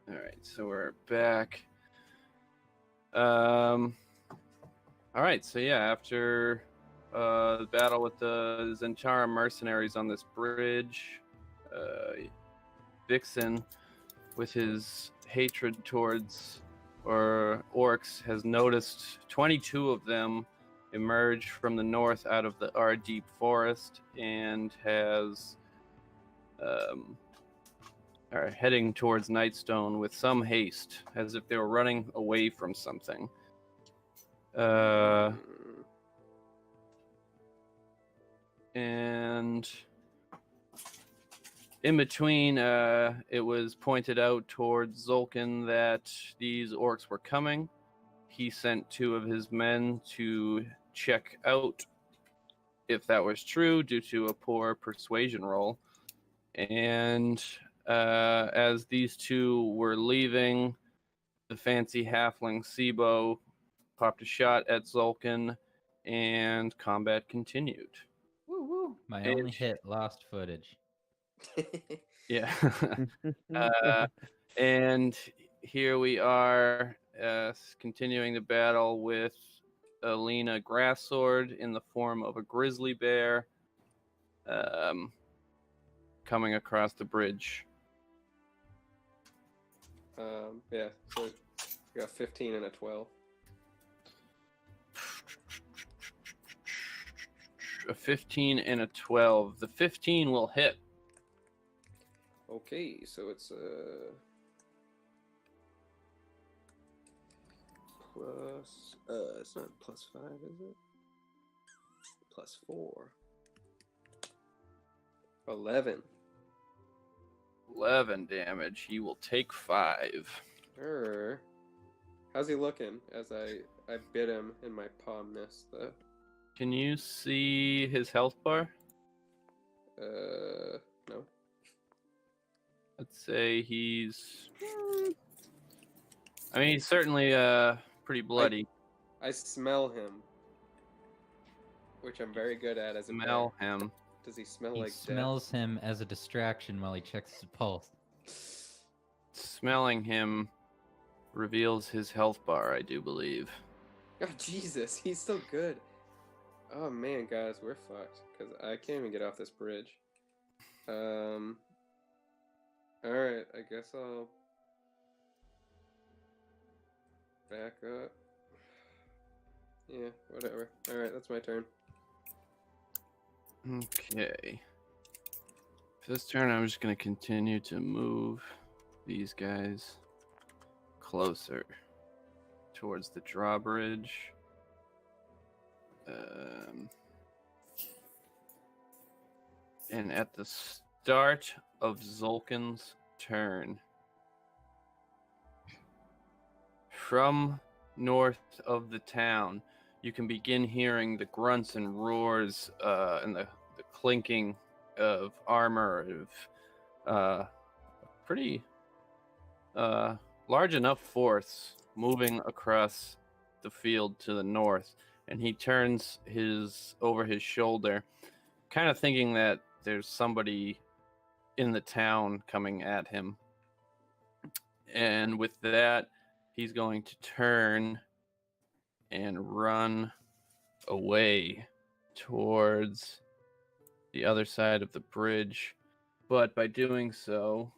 All right, so we're back. All right, so yeah, after the battle with the Zentara mercenaries on this bridge, Vixen, with his hatred towards orcs, has noticed 22 of them emerge from the north out of our deep forest and are heading towards Nightstone with some haste, as if they were running away from something. And in between, it was pointed out towards Zolkin that these orcs were coming. He sent 2 of his men to check out if that was true due to a poor persuasion roll. And as these 2 were leaving, the fancy halfling Sibo popped a shot at Zolkin, and combat continued. Woo woo! My only hit lost footage. Yeah. And here we are, continuing the battle with Alina Grassword in the form of a grizzly bear, coming across the bridge. Yeah, so we got 15 and a 12. A 15 and a 12. The 15 will hit. Okay, so it's plus it's not +5, is it? +4. 11. 11 damage. He will take 5. How's he looking as I bit him and my paw missed the... Can you see his health bar? No. Let's say he's... I mean, he's certainly pretty bloody. I smell him, which I'm very good at as a Smell bear. him. Does he smell He like smells him as a distraction while he checks his pulse. Smelling him reveals his health bar, I do believe. Oh, Jesus, he's so good. Oh, man, guys, we're fucked. Because I can't even get off this bridge. Alright, I guess I'll... back up. Yeah, whatever. Alright, that's my turn. Okay. For this turn, I'm just going to continue to move these guys closer towards the drawbridge. And at the start of Zolkin's turn, from north of the town, you can begin hearing the grunts and roars and the clinking of armor of pretty large enough force moving across the field to the north. And he turns over his shoulder, kind of thinking that there's somebody in the town coming at him. And with that, he's going to turn and run away towards the other side of the bridge. But by doing so,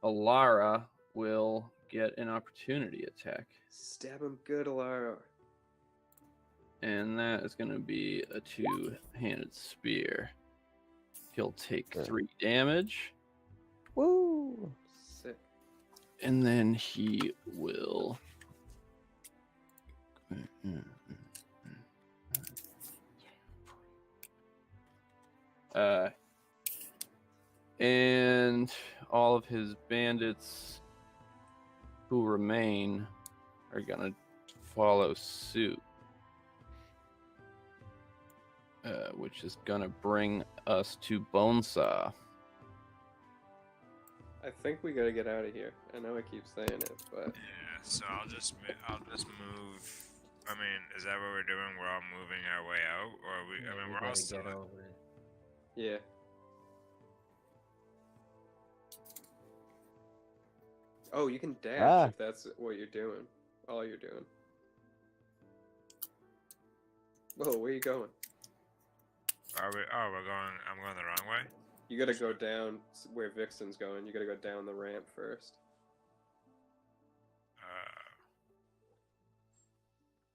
Alara will get an opportunity attack. Stab him good, Alara. And that is going to be a 2-handed spear. He'll take 3 damage. Woo! Sick. And then he will... and all of his bandits who remain are going to follow suit. Which is gonna bring us to Bonesaw. I think we gotta get out of here. I know I keep saying it, but... Yeah, so I'll just move... I mean, is that what we're doing? We're all moving our way out? Or are we... Yeah, I mean, we we're all gotta still... get over it. Yeah. Oh, you can dash Ah. if that's what you're doing. All you're doing. Whoa, where you going? Are we? Oh, we're going. I'm going the wrong way. You gotta go down where Vixen's going. You gotta go down the ramp first.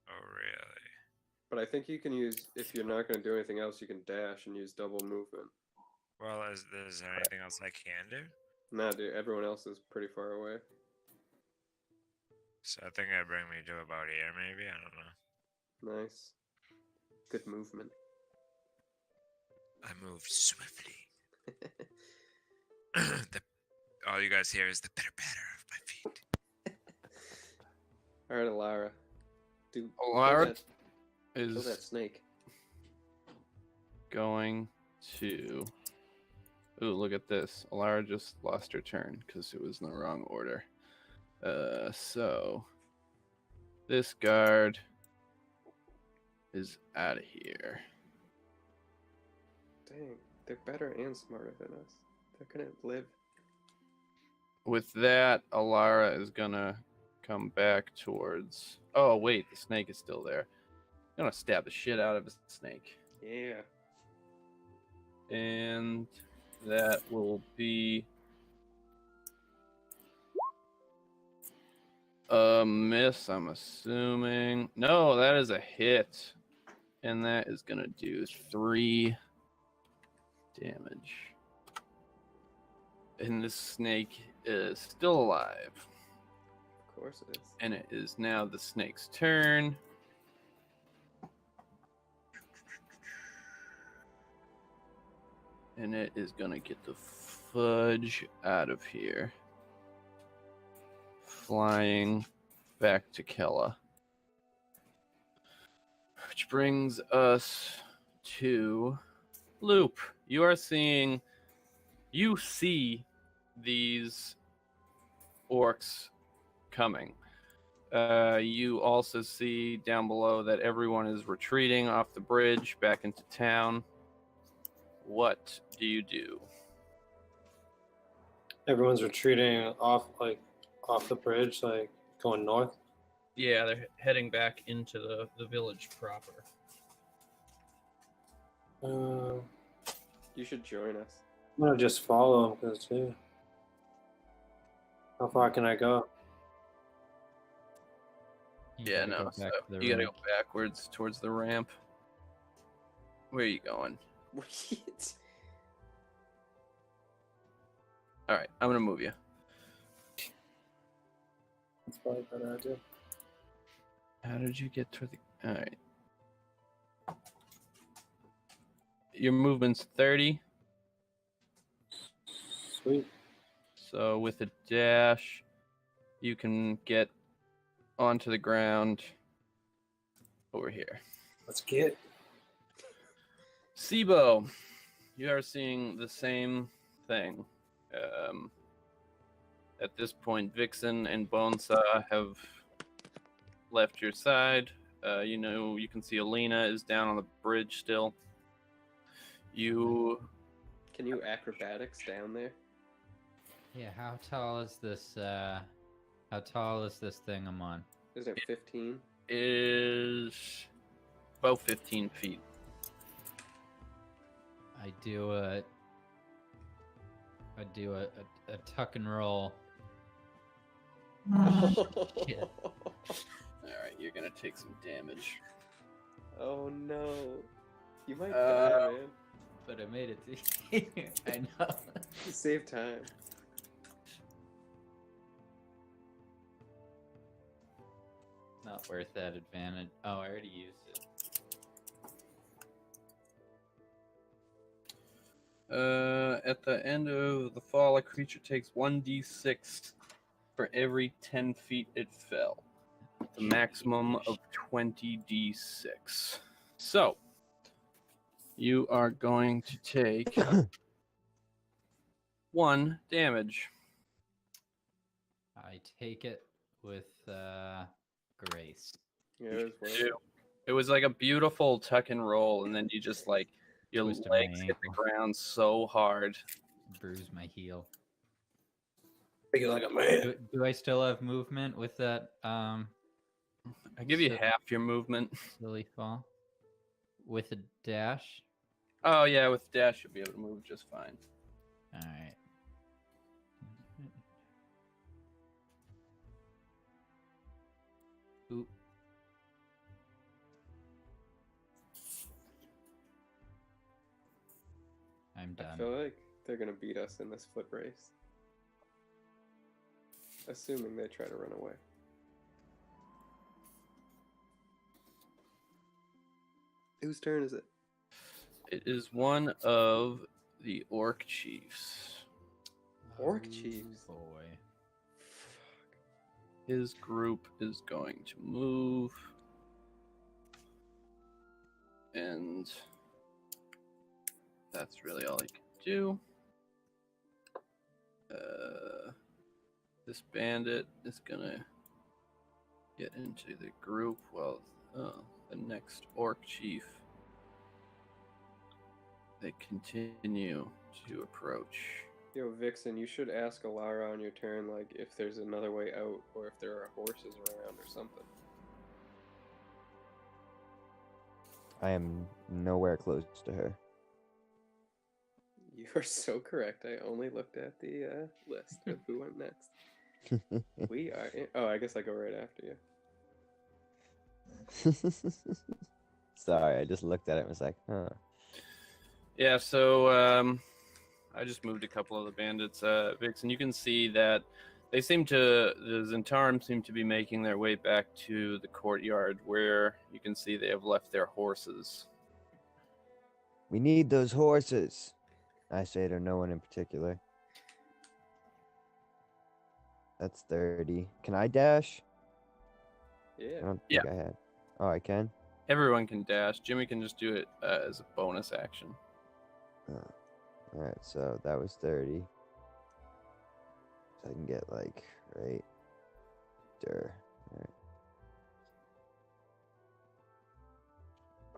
Oh, really? But I think you can use, if you're not gonna do anything else, you can dash and use double movement. Well, is there anything else I can do? Nah, dude, everyone else is pretty far away. So I think that'd bring me to about here, maybe. I don't know. Nice. Good movement. I move swiftly. All you guys hear is the pitter patter of my feet. Alright, Alara. Dude, Alara kill that is snake. going to. Ooh, look at this. Alara just lost her turn because it was in the wrong order. So this guard is out of here. Dang, they're better and smarter than us. They're gonna live. With that, Alara is gonna come back towards. Oh wait, the snake is still there. I'm gonna stab the shit out of the snake, Yeah. and that will be a miss. I'm assuming. No, that is a hit, and that is gonna do 3 damage. And this snake is still alive. Of course it is. And it is now the snake's turn. And it is gonna get the fudge out of here. Flying back to Kella. Which brings us to Loop. You see these orcs coming. You also see down below that everyone is retreating off the bridge back into town. What do you do? Everyone's retreating off the bridge, like going north. Yeah, they're heading back into the village proper. I'm You should join us. gonna just follow them because how far can I go? You Yeah, gotta no. go So back to the you gotta ramp. go backwards towards the ramp. Where are you going? What? All right, I'm gonna move you. That's probably a better idea. How did you get to the? All right. Your movement's 30. Sweet. So with a dash, you can get onto the ground over here. Let's get. Sibo, you are seeing the same thing. At this point, Vixen and Bonesaw have left your side. You can see Alina is down on the bridge still. You Can you acrobatics down there? Yeah, how tall is this? How tall is this thing I'm on? Isn't it 15? is about 15 feet. I do a tuck and roll. Shit. All right, you're gonna take some damage. Oh no. You might Uh, die, man. But I made it to I know. Save time. Not worth that advantage. Oh, I already used it. At the end of the fall, a creature takes 1d6 for every 10 feet it fell. The maximum of 20d6. So, you are going to take 1 damage. I take it with grace. Yeah, it was worth Ew. It was like a beautiful tuck and roll, and then you just like your Twisted my legs hit the ankle. ground so hard. Bruise my heel. Make it like a man. Do I still have movement with that I give you So- half your movement. silly fall? With a dash? Oh yeah, with dash you'll be able to move just fine. Alright. Oop. I'm I done. feel like they're gonna beat us in this foot race. Assuming they try to run away. Whose turn is it? It is one of the orc chiefs. Orc Oh, chiefs. boy. His group is going to move. And that's really all he can do. This bandit is gonna get into the group while the next orc chief, they continue to approach. Yo, Vixen, you should ask Alara on your turn, like, if there's another way out, or if there are horses around or something. I am nowhere close to her. You are so correct. I only looked at the list of who went next. We are in... Oh, I guess I go right after you. Sorry, I just looked at it and was like, huh. Yeah, so I just moved a couple of the bandits. Vixen, you can see that they seem to, the Zentarum seem to be making their way back to the courtyard where you can see they have left their horses. We need those horses. I say to no one in particular. That's 30. Can I dash? I Yeah. don't think I had. Oh, I can? Everyone can dash. Jimmy can just do it as a bonus action. Oh. Alright, so that was 30. So I can get like, right there. Alright.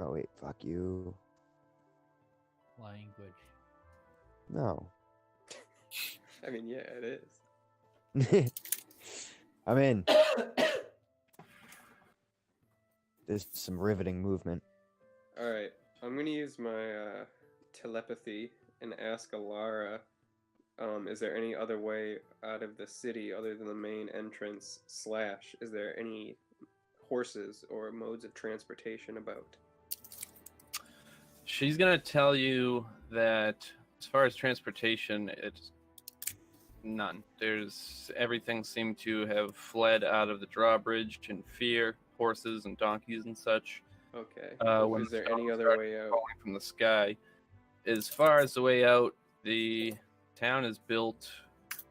Oh, wait, fuck you. Language. No. I mean, yeah, it is. I'm in. There's some riveting movement. Alright, I'm gonna use my telepathy and ask Alara, is there any other way out of the city other than the main entrance, / is there any horses or modes of transportation about? She's going to tell you that as far as transportation, it's none. Everything seemed to have fled out of the drawbridge in fear, horses and donkeys and such. Okay. When Is the there stone any other started way out? falling from the sky. As far as the way out, the town is built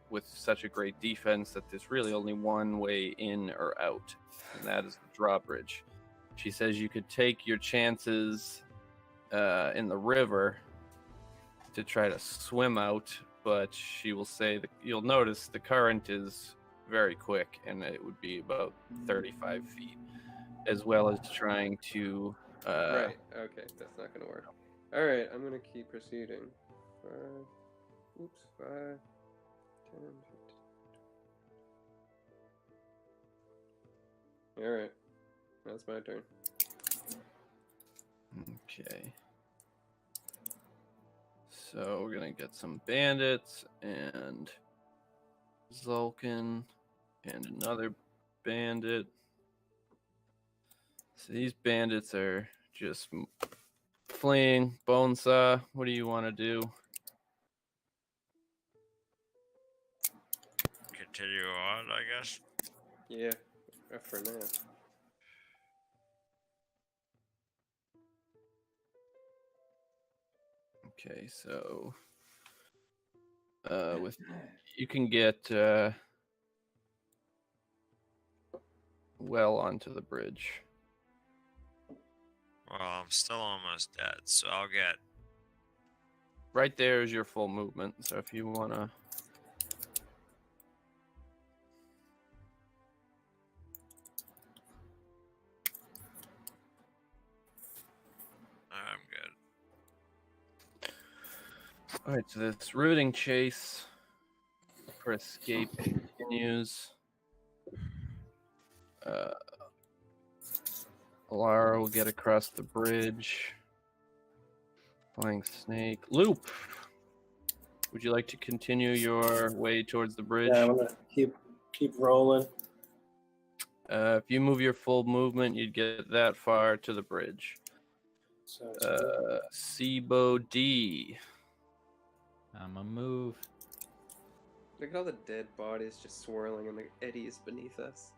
with such a great defense that there's really only one way in or out, and that is the drawbridge. She says you could take your chances in the river to try to swim out, but she will say that you'll notice the current is very quick, and it would be about 35 feet, as well as trying to Right, okay, that's not gonna work. Alright, I'm gonna keep proceeding. 5, 10, 15. Alright, that's my turn. Okay. So we're gonna get some bandits and Zulkin and another bandit. So these bandits are just fleeing. Bonesaw, what do you want to do? Continue on, I guess. Yeah, for now. Okay, so with you can get well onto the bridge. Well, I'm still almost dead, so I'll get. Right there is your full movement. So if you wanna, I'm good. all right. So this riveting chase for escape continues. Alara will get across the bridge. Flying snake. Loop! Would you like to continue your way towards the bridge? Yeah, I'm gonna keep rolling. If you move your full movement, you'd get that far to the bridge. Sounds good. Sibo D. I'm a move. Look at all the dead bodies just swirling in the eddies beneath us.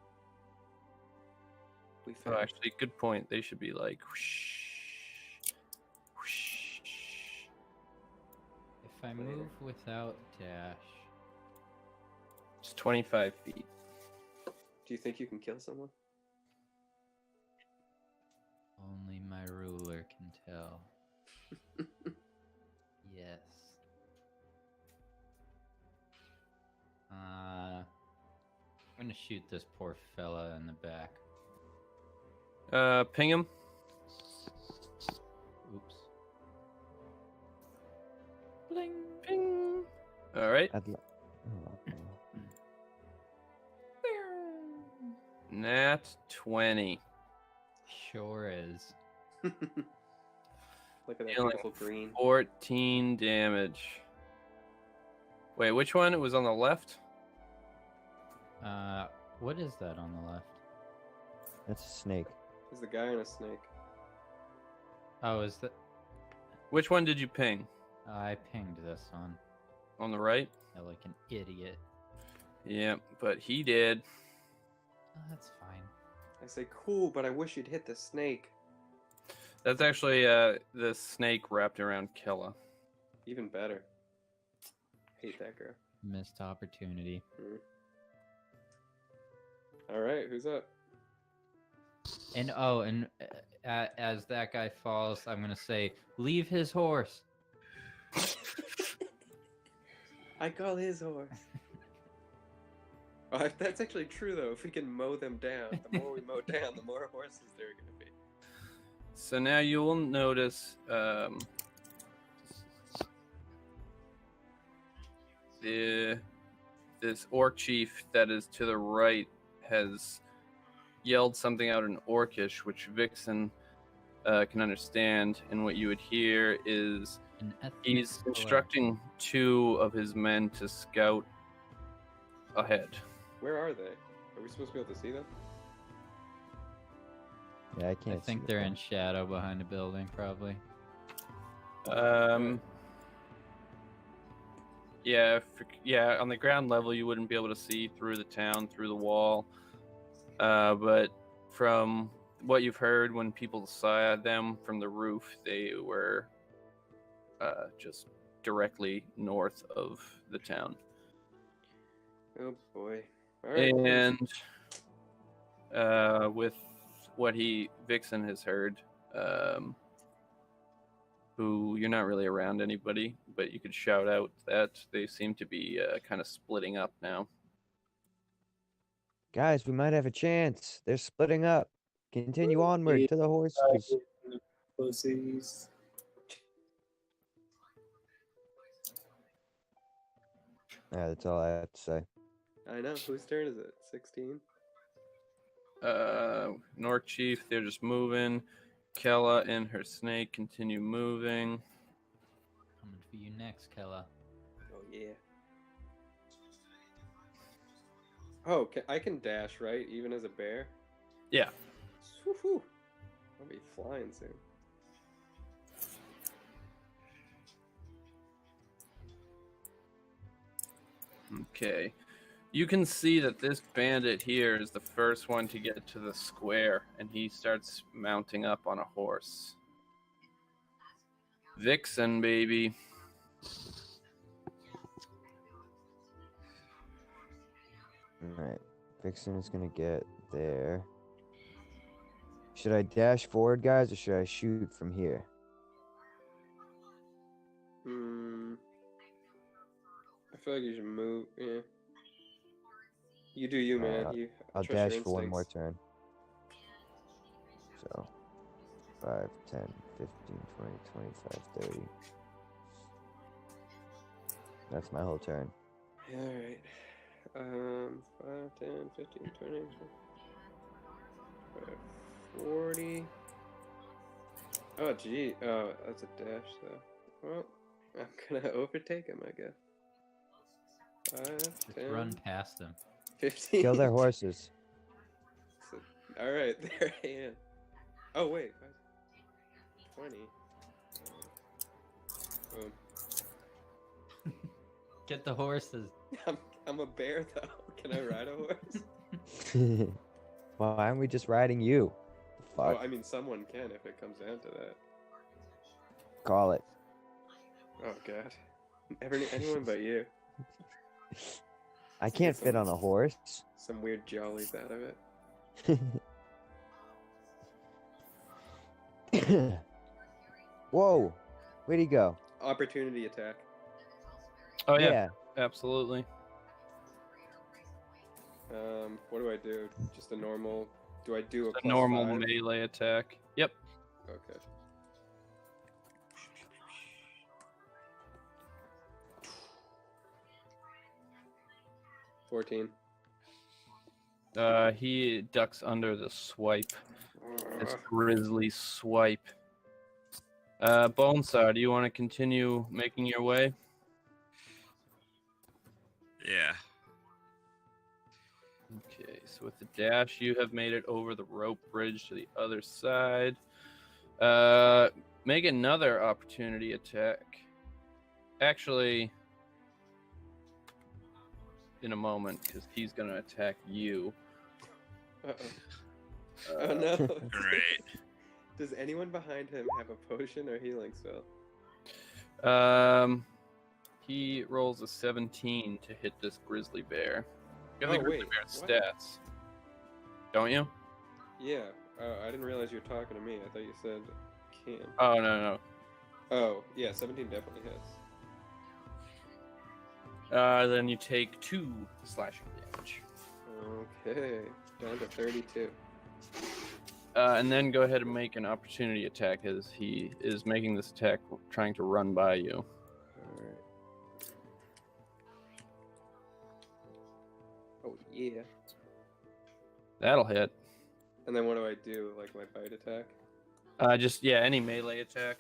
We Oh, found. actually, good point. They should be like whoosh, whoosh. If I move without dash, It's 25 feet. Do you think you can kill someone? only my ruler can tell. Yes. I'm gonna shoot this poor fella in the back. Ping him. Oops. Bling. Ping. All right. I'd li- oh, okay. Nat 20. Sure is. Look at that Healing beautiful green. 14 damage. Wait, which one? It was on the left? What is that on the left? That's a snake. There's the guy on a snake. Oh, is that? Which one did you ping? I pinged this one. On the right? Yeah, like an idiot. Yeah, but he did. Oh, that's fine. I say, cool, but I wish you'd hit the snake. That's actually the snake wrapped around Killa. Even better. Hate that girl. Missed opportunity. Alright, who's up? And as that guy falls, I'm gonna say, leave his horse. I call his horse. That's actually true, though. If we can mow them down, the more we mow down, the more horses there are going to be. So now you will notice this orc chief that is to the right has yelled something out in Orcish, which Vixen can understand, and what you would hear is An ethnic he's slur. instructing 2 of his men to scout ahead. Where are they? Are we supposed to be able to see them? Yeah, I I can't. think see they're them. in shadow behind a building, probably. Yeah, on the ground level, you wouldn't be able to see through the town, through the wall. But from what you've heard, when people saw them from the roof, they were just directly north of the town. Oh boy. Alright. And with what Vixen has heard, who you're not really around anybody, but you could shout out that they seem to be kind of splitting up now. Guys, we might have a chance. They're splitting up. Continue onward to the horses. Pussies. Yeah, that's all I have to say. I know. Whose turn is it? 16? North Chief, they're just moving. Kella and her snake continue moving. Coming for you next, Kella. Oh, yeah. Oh, I can dash, right? Even as a bear? Yeah. Woohoo! I'll be flying soon. Okay. You can see that this bandit here is the first one to get to the square, and he starts mounting up on a horse. Vixen, baby. Alright. Vixen is gonna get there. Should I dash forward, guys, or should I shoot from here? I feel like you should move. Yeah. You do you, man. I'll trust dash your for one more instincts. turn. So, 5, 10, 15, 20, 25, 30. That's my whole turn. Alright. 5, 10, 15, 20, 40. Oh, gee. Oh, that's a dash, though. Well, I'm gonna overtake him, I guess. 5, Just 10, run past them. 15. Kill their horses. All right, there I am. Oh wait, 20. Boom. Get the horses. I'm a bear though. Can I ride a horse? Why aren't we just riding you? The Oh, fuck? I mean, someone can if it comes down to that. Call it. Oh god. Anyone but you. I can't fit on a horse. Some weird jollies out of it. Whoa! Where'd he go? Opportunity attack. Oh yeah, absolutely. What do I do? Just a normal. Do I do a A plus normal 5? melee attack. Yep. Okay. $14. He ducks under the swipe. This grisly swipe. Bonesaw, do you want to continue making your way? Yeah. Okay, so with the dash, you have made it over the rope bridge to the other side. Make another opportunity attack. Actually, in a moment, because he's going to attack you. Uh-oh. Oh no. Right. Does anyone behind him have a potion or healing spell? He rolls a 17 to hit this grizzly bear. You have Oh, the grizzly wait, bear's what? stats, don't you? Yeah. I didn't realize you were talking to me. I thought you said can. Oh no. Oh, yeah, 17 definitely hits. Then you take 2 slashing damage. Okay. Down to 32. And then go ahead and make an opportunity attack as he is making this attack trying to run by you. Alright. Oh, yeah. That'll hit. And then what do I do? Like my bite attack? Any melee attack.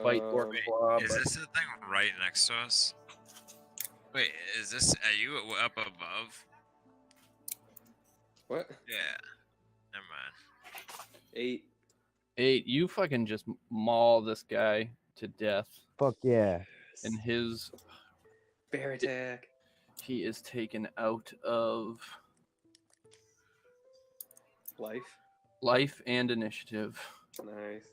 Bite or Um, claw. Is this the thing right next to us? Wait, are you up above? What? Yeah. Never mind. 8. 8. You fucking just maul this guy to death. Fuck yeah. And his... Bear attack. He is taken out of Life. and initiative. Nice.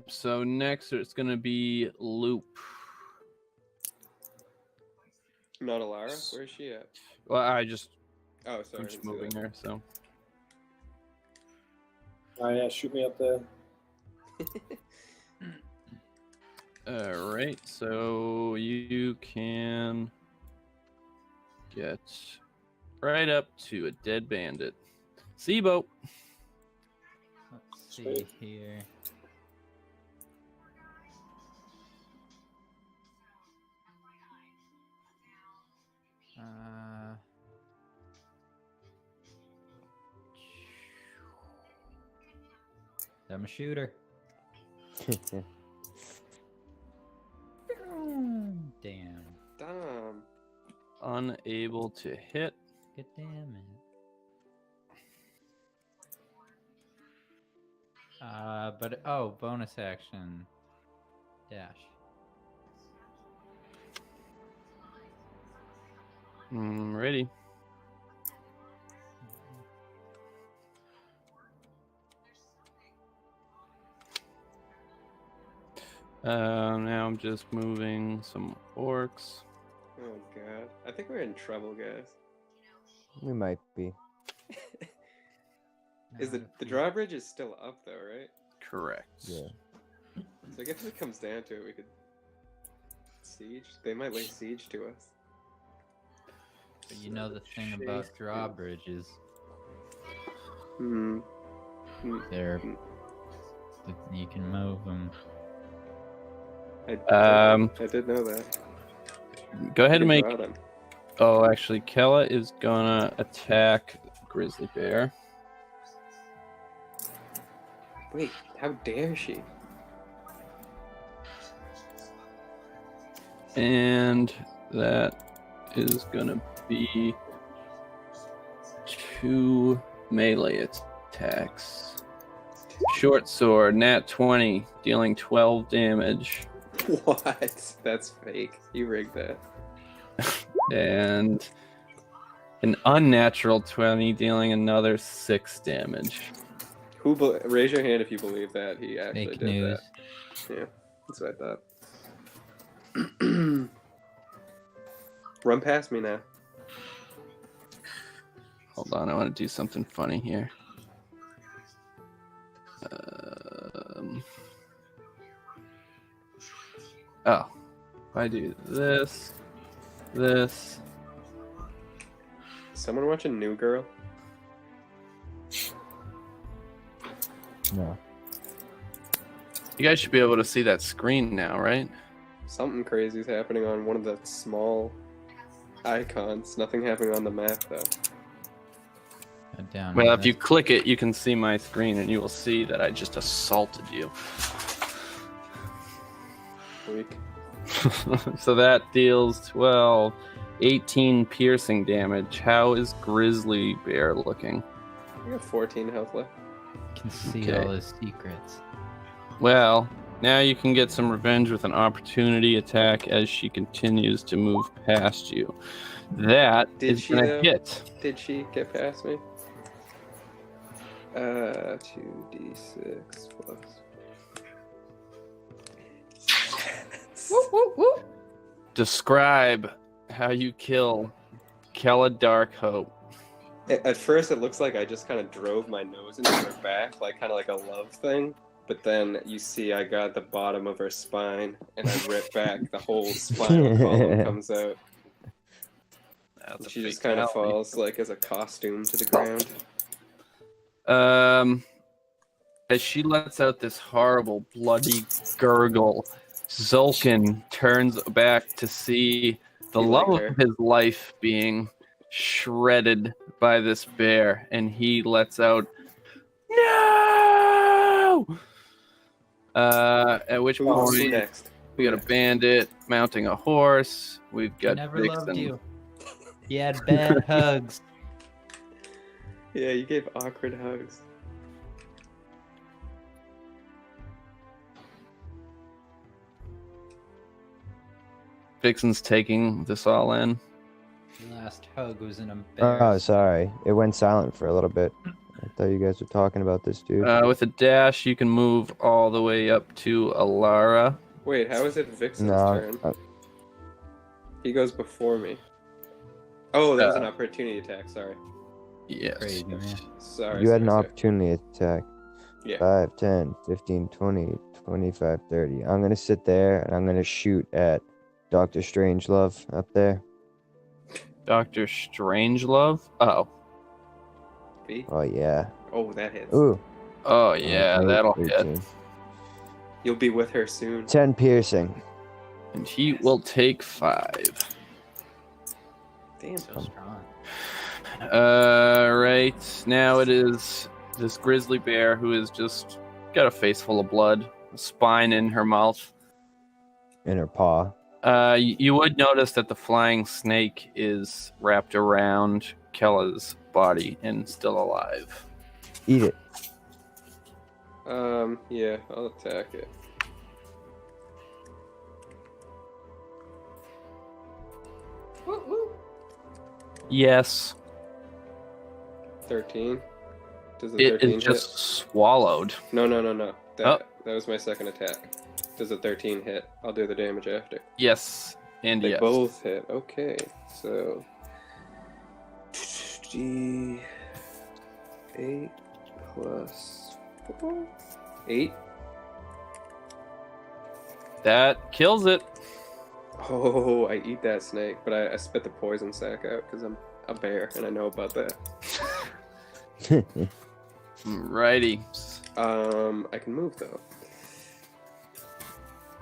So next it's gonna be Loop. Not Alara? Where's she at? Well, Oh, I'm sorry. I just didn't see moving that. her, so... Oh yeah, shoot me up there. Alright, so you can get right up to a dead bandit. Seaboat. Let's see Sweet. here. I'm a shooter. Damn. Damn. Unable to hit. Good damn it. Bonus action. Dash. Ready. Now I'm just moving some orcs. Oh god. I think we're in trouble, guys. We might be. Is Not the if we- drawbridge is still up though, right? Correct. Yeah. So I guess if it comes down to it, we could siege. They might lay siege to us. But you know the thing about drawbridges, Hmm. they're you can move them. I Um, did know that. Go ahead You and can make. draw them. Oh, actually, Kella is gonna attack Grizzly Bear. Wait, how dare she? And that is gonna be 2 melee attacks. Short sword, nat 20, dealing 12 damage. What? That's fake. You rigged that. And an unnatural 20, dealing another 6 damage. Raise your hand if you believe that he actually Fake did news. that. Yeah, that's what I thought. Run past me now. Hold on, I want to do something funny here. Oh, if I do this. Someone watching New Girl? No. You guys should be able to see that screen now, right? Something crazy is happening on one of the small icons. Nothing happening on the map though. Down Well, on if you this. click it, you can see my screen and you will see that I just assaulted you. Weak. So that deals 12, 18 piercing damage. How is Grizzly Bear looking? I got 14 health left. Can see Okay. all his secrets. Well, now you can get some revenge with an opportunity attack as she continues to move past you. That Did is she, gonna though? hit. Did she get past me? 2d6 plus. Describe how you kill Kella Darkhope. At first, it looks like I just kind of drove my nose into her back, like kind of like a love thing. But then you see I got the bottom of her spine, and I rip back. The whole spinal column comes out. That's a She just kind of fatality. falls like as a costume to the ground. As she lets out this horrible bloody gurgle, Zulkin turns back to see the He love liked of her. his life being shredded by this bear, and he lets out, "No!" At which Who point next? we got a bandit mounting a horse. We've He got never loved Vixen. you. He had bad hugs. Yeah, you gave awkward hugs. Vixen's taking this all in. Last hug was an Oh, embarrassment. sorry. It went silent for a little bit. I thought you guys were talking about this dude. With a dash, you can move all the way up to Alara. Wait, how is it Vixen's No, turn? He goes before me. Oh, that was an Uh, opportunity attack. Sorry. Yes. Crazy, man. Sorry. you had an sorry. opportunity attack. Yeah. 5, 10, 15, 20, 25, 30. I'm going to sit there and I'm going to shoot at Dr. Strangelove up there. Dr. Strangelove? Oh. B? Oh, yeah. Oh, that hits. Ooh. Oh, yeah, eight, that'll hit. 18. You'll be with her soon. 10 piercing. And he will take 5. Damn. So strong. Right. Now it is this grizzly bear who has just got a face full of blood, a spine in her mouth. In her paw. You would notice that the flying snake is wrapped around Kella's body and still alive. Eat it. Yeah, I'll attack it. Yes, 13. Does the it 13 is just swallowed. hit? No. That Oh. that was my second attack. Does a 13 hit? I'll do the damage after. Yes, and They yes. both hit. Okay, so D8 plus 4. 8. That kills it. Oh, I eat that snake, but I spit the poison sac out because I'm a bear and I know about that. Righty. I can move though.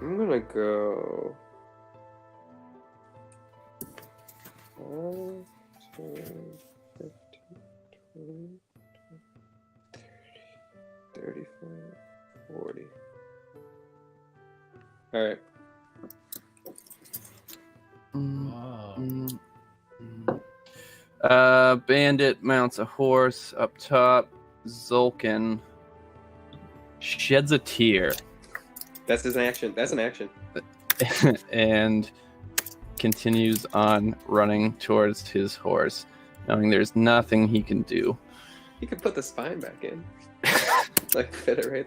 I'm gonna go 12, 13, 20, 35, 40. All right. Whoa. Bandit mounts a horse up top. Zulkin sheds a tear That's his action. That's an action. and continues on running towards his horse, knowing there's nothing he can do. You could put the spine back in. Like fit it right.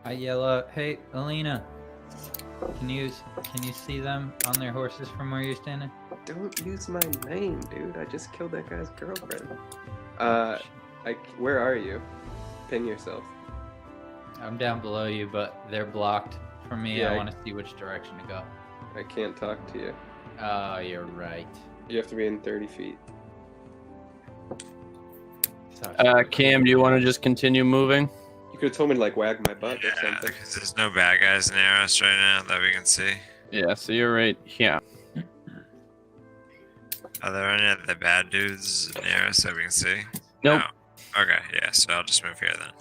I yell out, "Hey, Alina! Can you see them on their horses from where you're standing?" Don't use my name, dude. I just killed that guy's girlfriend. Where are you? Pin yourself. I'm down below you, but they're blocked from me. Yeah, I want to see which direction to go. I can't talk to you. Oh, you're right. You have to be in 30 feet. Cam, do you want to just continue moving? You could have told me to like wag my butt or Yeah, something. because there's no bad guys near us right now that we can see. Yeah, so you're right here. Are there any of the bad dudes near us that we can see? Nope. No. Okay, yeah, so I'll just move here then.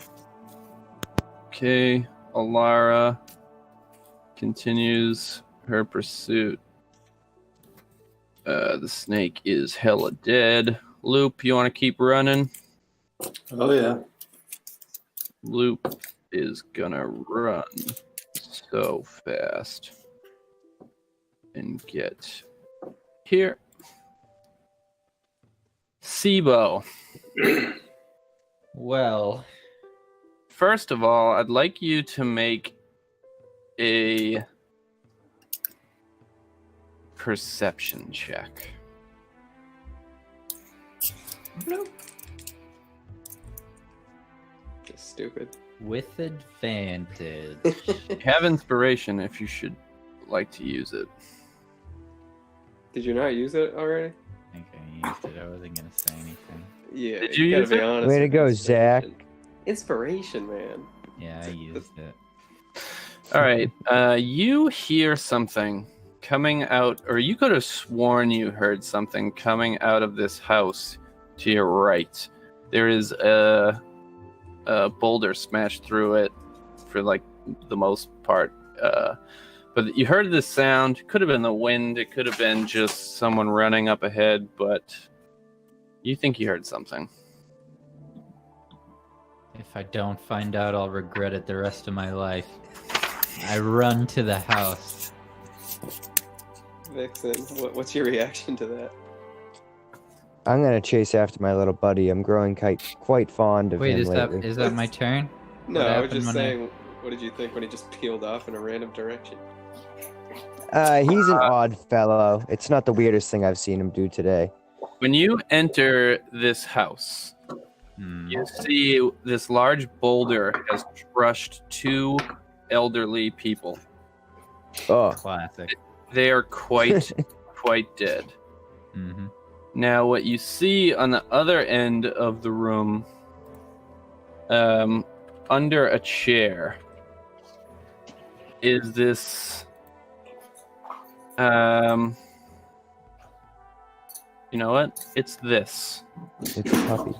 Okay, Alara continues her pursuit. The snake is hella dead. Loop, you want to keep running? Oh yeah. Loop is gonna run so fast and get here. Sibo. Well, First of all, I'd like you to make a perception check. Just stupid. with advantage. You have inspiration if you should like to use it. Did you not use it already? I think I used it. I wasn't gonna say anything. Yeah. Did you gotta use be it? honest Way to with go, inspiration. Zach. Inspiration, man. Yeah, I used it. All right. You hear something coming out, or you could have sworn you heard something coming out of this house to your right. There is a boulder smashed through it for like the most part. But you heard this sound. Could have been the wind. It could have been just someone running up ahead, but you think you heard something. If I don't find out, I'll regret it the rest of my life. I run to the house. Vixen, what's your reaction to that? I'm gonna chase after my little buddy. I'm growing quite fond of Wait, him is lately. that my turn? No, What I was happened just when I- saying, what did you think when he just peeled off in a random direction? He's an odd fellow. It's not the weirdest thing I've seen him do today. When you enter this house, you see this large boulder has crushed two elderly people. Oh, Classic. They are quite dead. Mm-hmm. Now, what you see on the other end of the room, under a chair, is this, you know what? It's this. it's a puppy.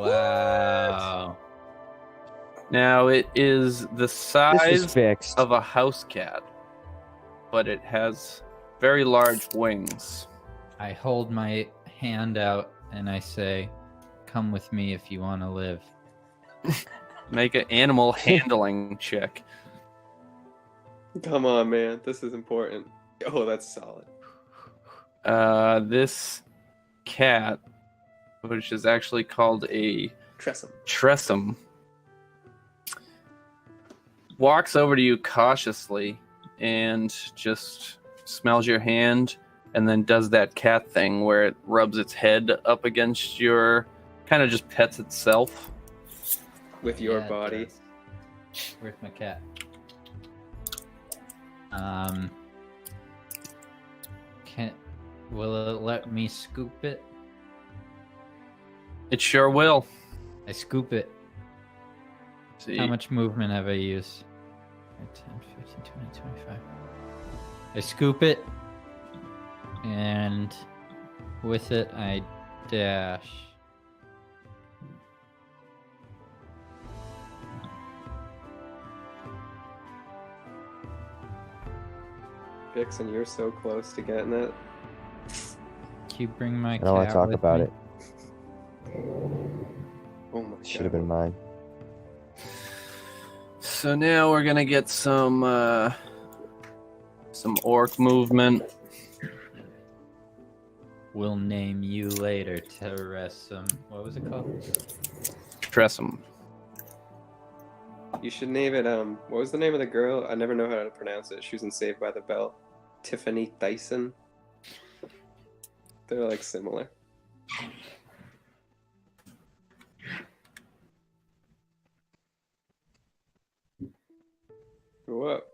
Wow. Now, it is the This is size fixed. of a house cat, but it has very large wings. I hold my hand out and I say, "Come with me if you want to live." Make an animal handling check. Come on, man. This is important. Oh, that's solid. This cat, which is actually called a Tressum. Tressum, walks over to you cautiously and just smells your hand and then does that cat thing where it rubs its head up against your, kind of just pets itself. With your Yeah, it body. does. Where's my cat? Will it let me scoop it? It sure will. I scoop it. See, How much movement have I used? 10, 15, 20, 25. I scoop it, and with it, I dash. Vixen, you're so close to getting it. Can you bring my I don't want cat to talk with about me? it. Oh my Should have been mine. so now we're gonna get some orc movement. We'll name you later, Teresa. What was it called? Tressum. You should name it, what was the name of the girl? I never know how to pronounce it. She was in Saved by the Bell. Tiffany Dyson. They're like similar. Go up.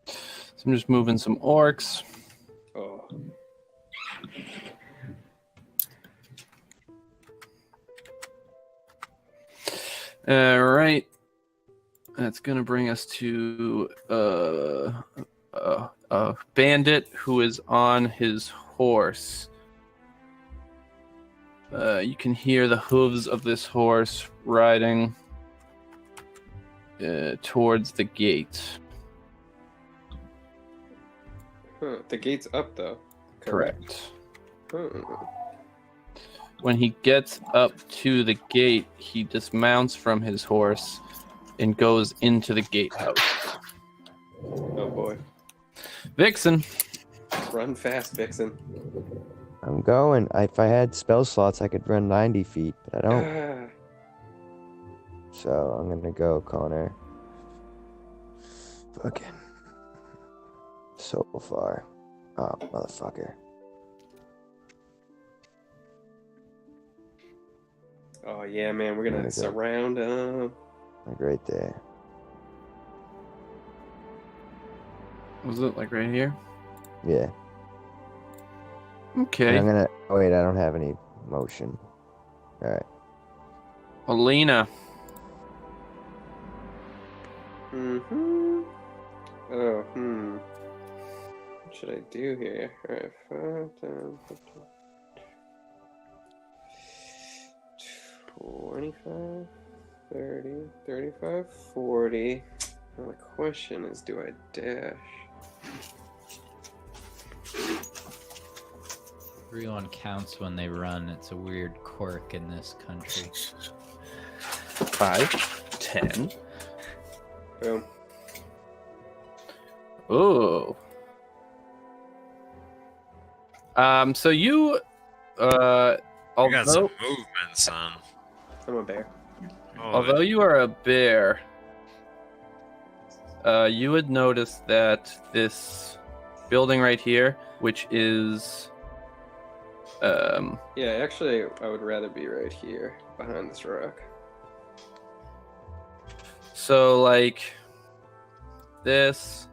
So I'm just moving some orcs. Oh. All right. That's gonna bring us to a bandit who is on his horse. You can hear the hooves of this horse riding towards the gate. Huh. The gate's up, though. Correct. Hmm. When he gets up to the gate, he dismounts from his horse and goes into the gatehouse. Oh boy. Vixen. Run fast, Vixen. I'm going. If I had spell slots, I could run 90 feet, but I don't. Ah. So I'm gonna go, Connor. Fucking. So far. Oh, motherfucker. Oh yeah, man, we're gonna There we go. surround him. Like right there. Was it like right here? Yeah. And Okay. I'm gonna. Oh, wait, I don't have any motion. Alright. Alina. Mm-hmm. Oh, What should I do here? Alright, 5, 10, 15, 25, 30, 35, 40. Now the question is, do I dash? Everyone counts when they run. It's a weird quirk in this country. 5, 10. Boom. Oh. So you, You got some although movement, son. I'm a bear. although you are a bear, you would notice that this building right here, which is, Yeah, actually, I would rather be right here, behind this rock. so like this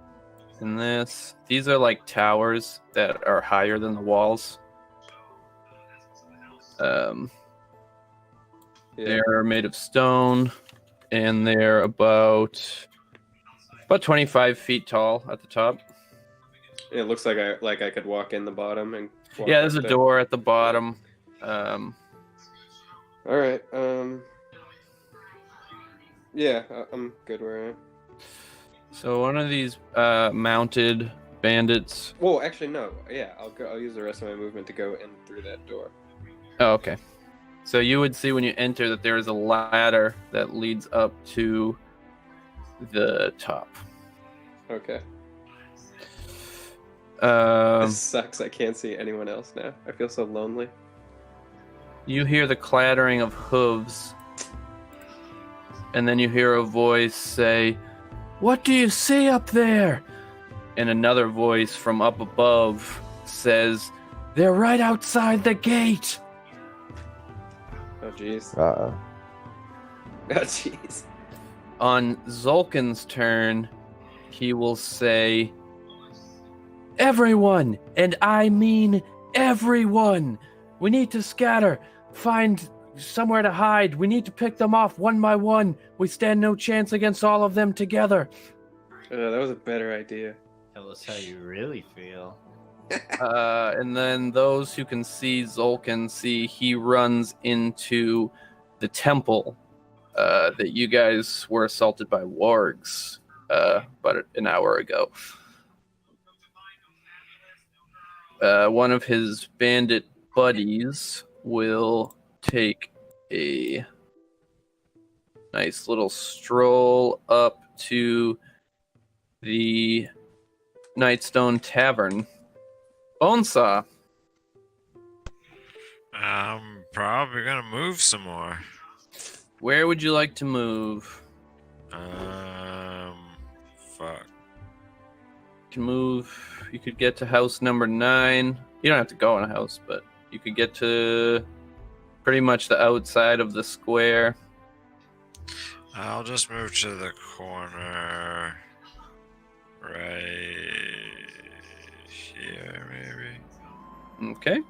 and this, these are like towers that are higher than the walls. Yeah. They're made of stone, and they're about 25 feet tall at the top. It looks like I could walk in the bottom and walk Yeah, there's a up there. door at the bottom. All right. Yeah, I'm good where I am. So one of these mounted bandits. Well, actually, no. Yeah, I'll use the rest of my movement to go in through that door. Oh, okay. So you would see when you enter that there is a ladder that leads up to the top. Okay. Um, This sucks. I can't see anyone else now. I feel so lonely. you hear the clattering of hooves, and then you hear a voice say, "What do you see up there?" And another voice from up above says, "They're right outside the gate." Oh, jeez. Uh-oh. Oh, jeez. On Zulkin's turn, he will say, "Everyone, and I mean everyone, we need to scatter, find somewhere to hide. We need to pick them off one by one. We stand no chance against all of them together. That was a better idea. Tell us how you really feel. And then those who can see Zolkin see he runs into the temple that you guys were assaulted by wargs about an hour ago. One of his bandit buddies will take a nice little stroll up to the Nightstone Tavern. Bonesaw. I'm probably gonna move some more. Where would you like to move? Fuck. You can move. You could get to house number 9. You don't have to go in a house, but you could get to pretty much the outside of the square. I'll just move to the corner. Right here, maybe. Okay.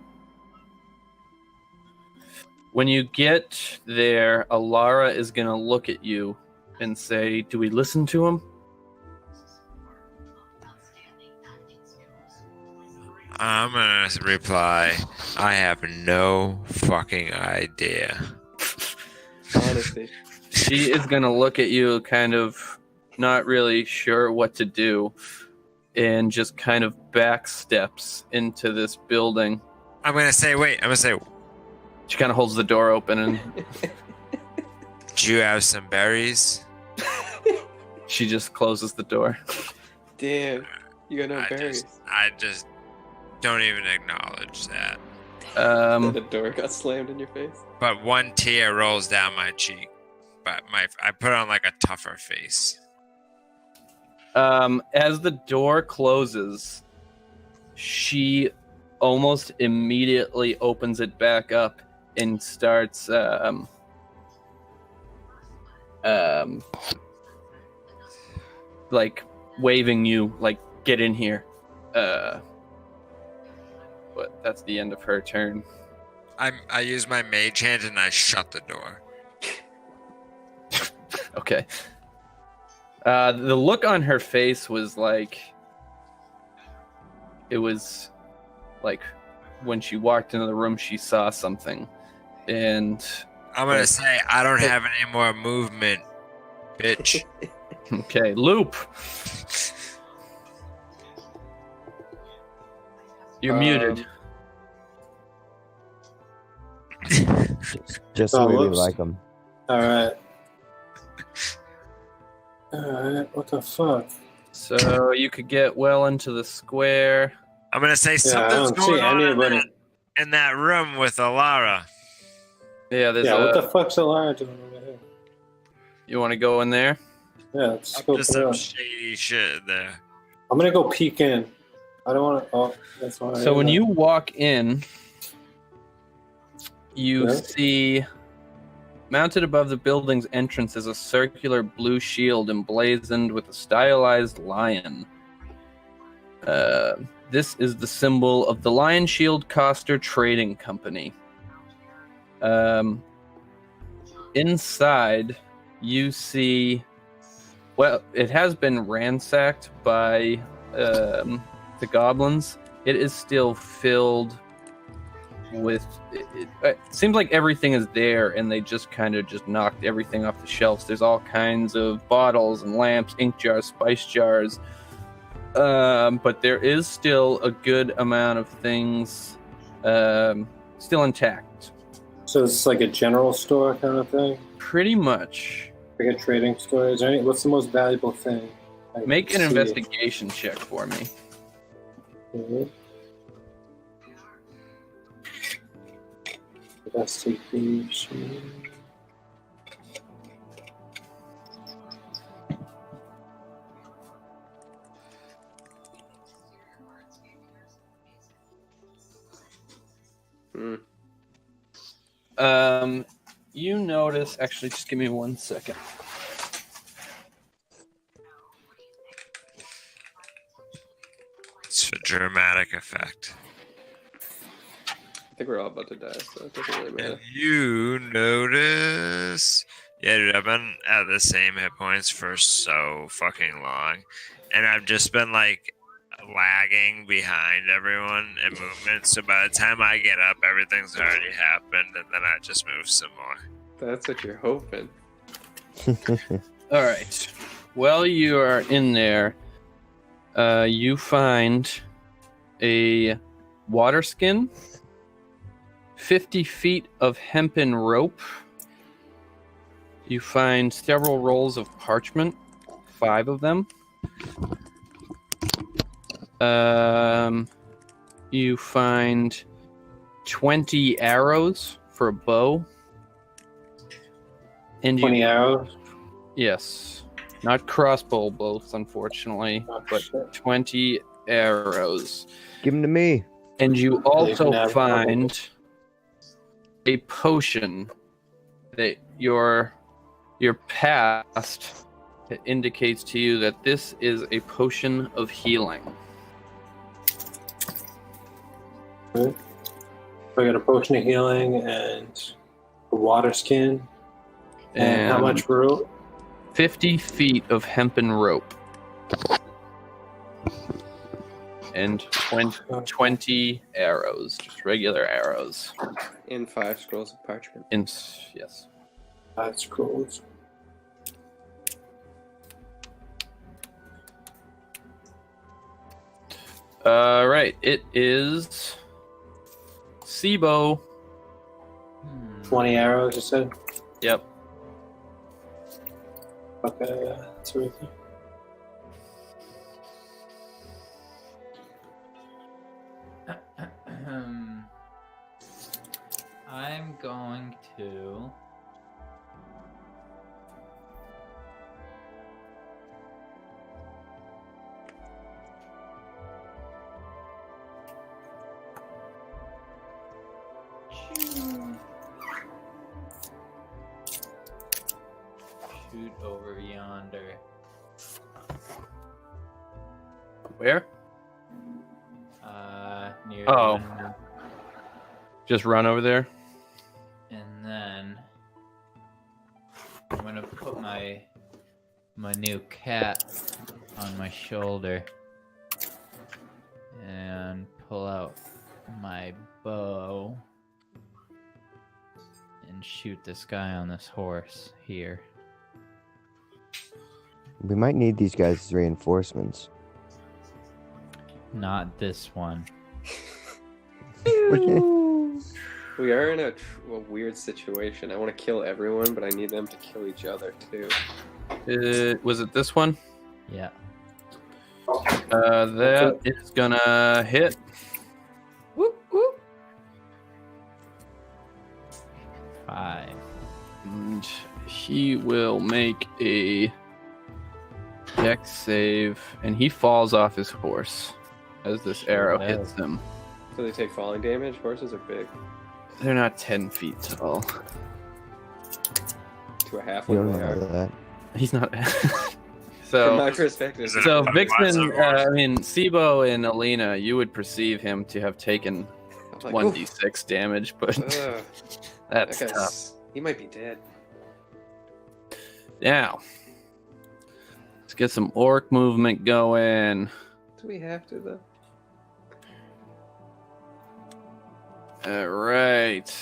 When you get there, Alara is going to look at you and say, do we listen to him? I'm gonna reply, I have no fucking idea. Honestly. She is going to look at you kind of not really sure what to do and just kind of back steps into this building. I'm gonna say, She kind of holds the door open and do you have some berries? she just closes the door. Damn, you got no berries. I just don't even acknowledge that. The door got slammed in your face. But one tear rolls down my cheek. But I put on like a tougher face. As the door closes, she almost immediately opens it back up and starts like waving you, like, get in here. But that's the end of her turn. I use my mage hand and I shut the door. Okay. The look on her face was like, it was like when she walked into the room, she saw something, and I'm gonna say I don't have any more movement, bitch. okay, Loop. You're muted. Just the way we whoops. like them. Alright. Alright, what the fuck? So you could get well into the square. I'm gonna say I something's don't see going on anybody. in that room with Alara. Yeah, there's Yeah, what a. the fuck's Alara doing over here? You want to go in there? Yeah, let's go Just put some up. shady shit there. I'm gonna go peek in. I don't want to. Oh, that's why. So when you walk in, you Yeah. see mounted above the building's entrance is a circular blue shield emblazoned with a stylized lion. This is the symbol of the Lion Shield Coster Trading Company. Inside, you see, well, it has been ransacked by the goblins. It is still filled with it seems like everything is there, and they just kind of just knocked everything off the shelves. There's all kinds of bottles and lamps, ink jars, spice jars, but there is still a good amount of things still intact. So it's like a general store kind of thing, Pretty much. like a trading store. Is there any? What's the most valuable thing? I can Make an see? investigation check for me. Mhm. Investigation. You notice, actually, just give me 1 second. It's for dramatic effect. I think we're all about to die, so it doesn't really matter. And you notice. Yeah, dude, I've been at the same hit points for so fucking long. And I've just been like lagging behind everyone in movement. So by the time I get up, everything's already happened. And then I just move some more. That's what you're hoping. All right. While you are in there, you find a water skin, 50 feet of hempen rope. You find several rolls of parchment, 5 of them. You find 20 arrows for a bow. And 20 arrows. Yes. Not crossbow bolts, unfortunately, Oh, but shit. 20 arrows. Give them to me. And you can also have find a potion that your past indicates to you that this is a potion of healing. I got a potion of healing and a water skin. And how much rope? 50 feet of hempen rope. And 20 arrows, just regular arrows. And 5 scrolls of parchment. Yes. 5 scrolls. Right. It is Sibo. 20 arrows, you said? Yep. Okay, yeah, that's right there. I'm going to. Shoot over yonder. Where? Near Oh. the window. Just run over there. And then I'm gonna put my new cat on my shoulder and pull out my bow and shoot this guy on this horse here. We might need these guys as reinforcements. Not this one. We are in a weird situation. I want to kill everyone, but I need them to kill each other too. Was it this one? Yeah. That is gonna hit. Whoop, whoop. 5. And he will make a dex save, and he falls off his horse as this Sure arrow does. hits him. Do they take falling damage? Horses are big. They're not 10 feet tall. To a half You one don't they are. know that. He's not. From my so, perspective, Is it so a Vixen, lesser horse? I mean, Sibo and Alina, you would perceive him to have taken I'm like, 1d6 damage, but "Ugh, that's that tough. guy's, he might be dead. Now, let's get some orc movement going. Do we have to though? All right.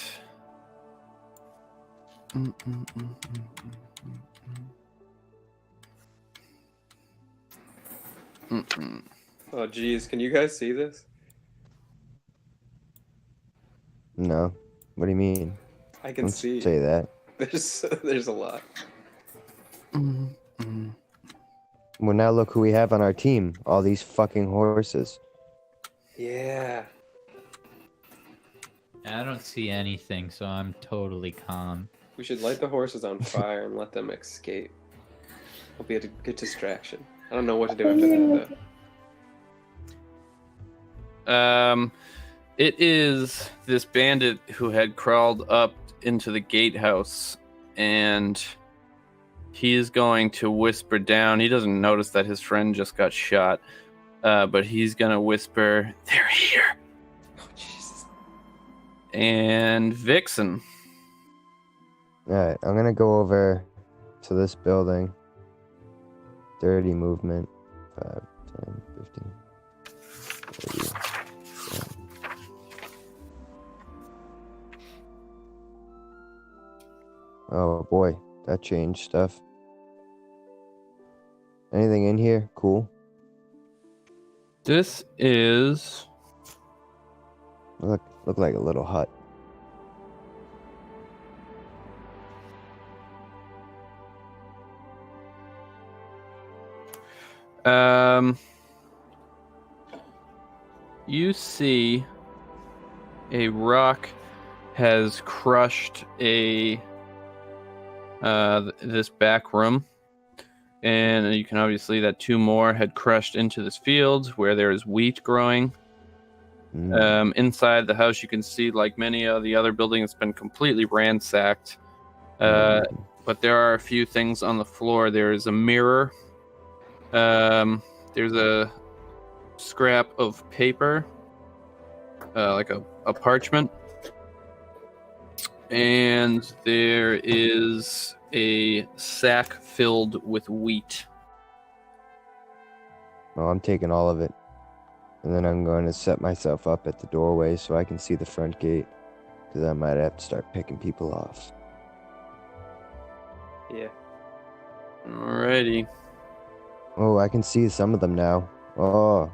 Oh geez, can you guys see this? No. What do you mean? I can Don't see. say that. There's a lot. Well, now look who we have on our team. All these fucking horses. Yeah. I don't see anything, so I'm totally calm. We should light the horses on fire and let them escape. It'll be a good distraction. I don't know what to do after that though. It is this bandit who had crawled up into the gatehouse, and he is going to whisper down. He doesn't notice that his friend just got shot, but he's gonna whisper, "They're here." Oh Jesus. And Vixen. Alright, I'm gonna go over to this building. 30 movement. 5, 10, 15, 30. 10. Oh boy, that changed stuff. Anything in here? Cool. This is Look like a little hut. you see a rock has crushed this back room, and you can obviously that 2 more had crushed into this field where there is wheat growing. Inside the house, you can see, like many of the other buildings, it's been completely ransacked. But there are a few things on the floor. There is a mirror. There's a scrap of paper, like a parchment. And there is a sack filled with wheat. Well, I'm taking all of it. And then I'm going to set myself up at the doorway so I can see the front gate. Because I might have to start picking people off. Yeah. Alrighty. Oh, I can see some of them now. Oh.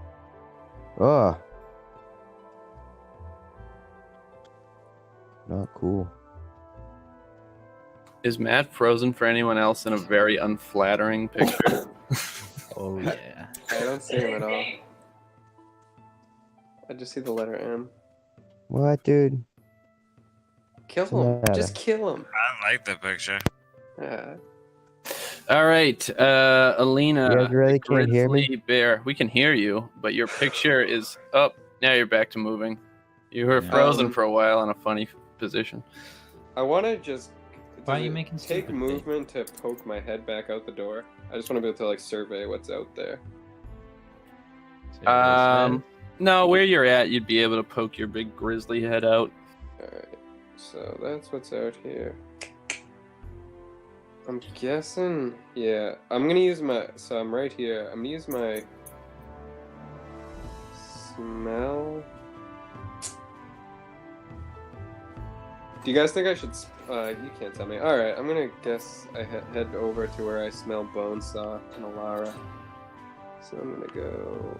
Oh. Not cool. Is Matt frozen for anyone else in a very unflattering picture? Oh yeah. I don't see him at all. I just see the letter M. What, dude? Kill What's the him. matter? Just kill him. I like the picture. All right, Alina. You guys really the can't hear me? grizzly bear. We can hear you, but your picture is up. Now you're back to moving. You were Yeah. frozen for a while in a funny position. I want to just. Why are does you it making take stupid movement to poke my head back out the door? I just want to be able to like survey what's out there. No, where you're at, you'd be able to poke your big grizzly head out. Alright, so that's what's out here. I'm guessing, yeah, I'm gonna use my, so I'm right here, I'm gonna use my smell. Do you guys think I should, you can't tell me. Alright, I'm gonna guess I head over to where I smell bone saw and Alara. So I'm gonna go...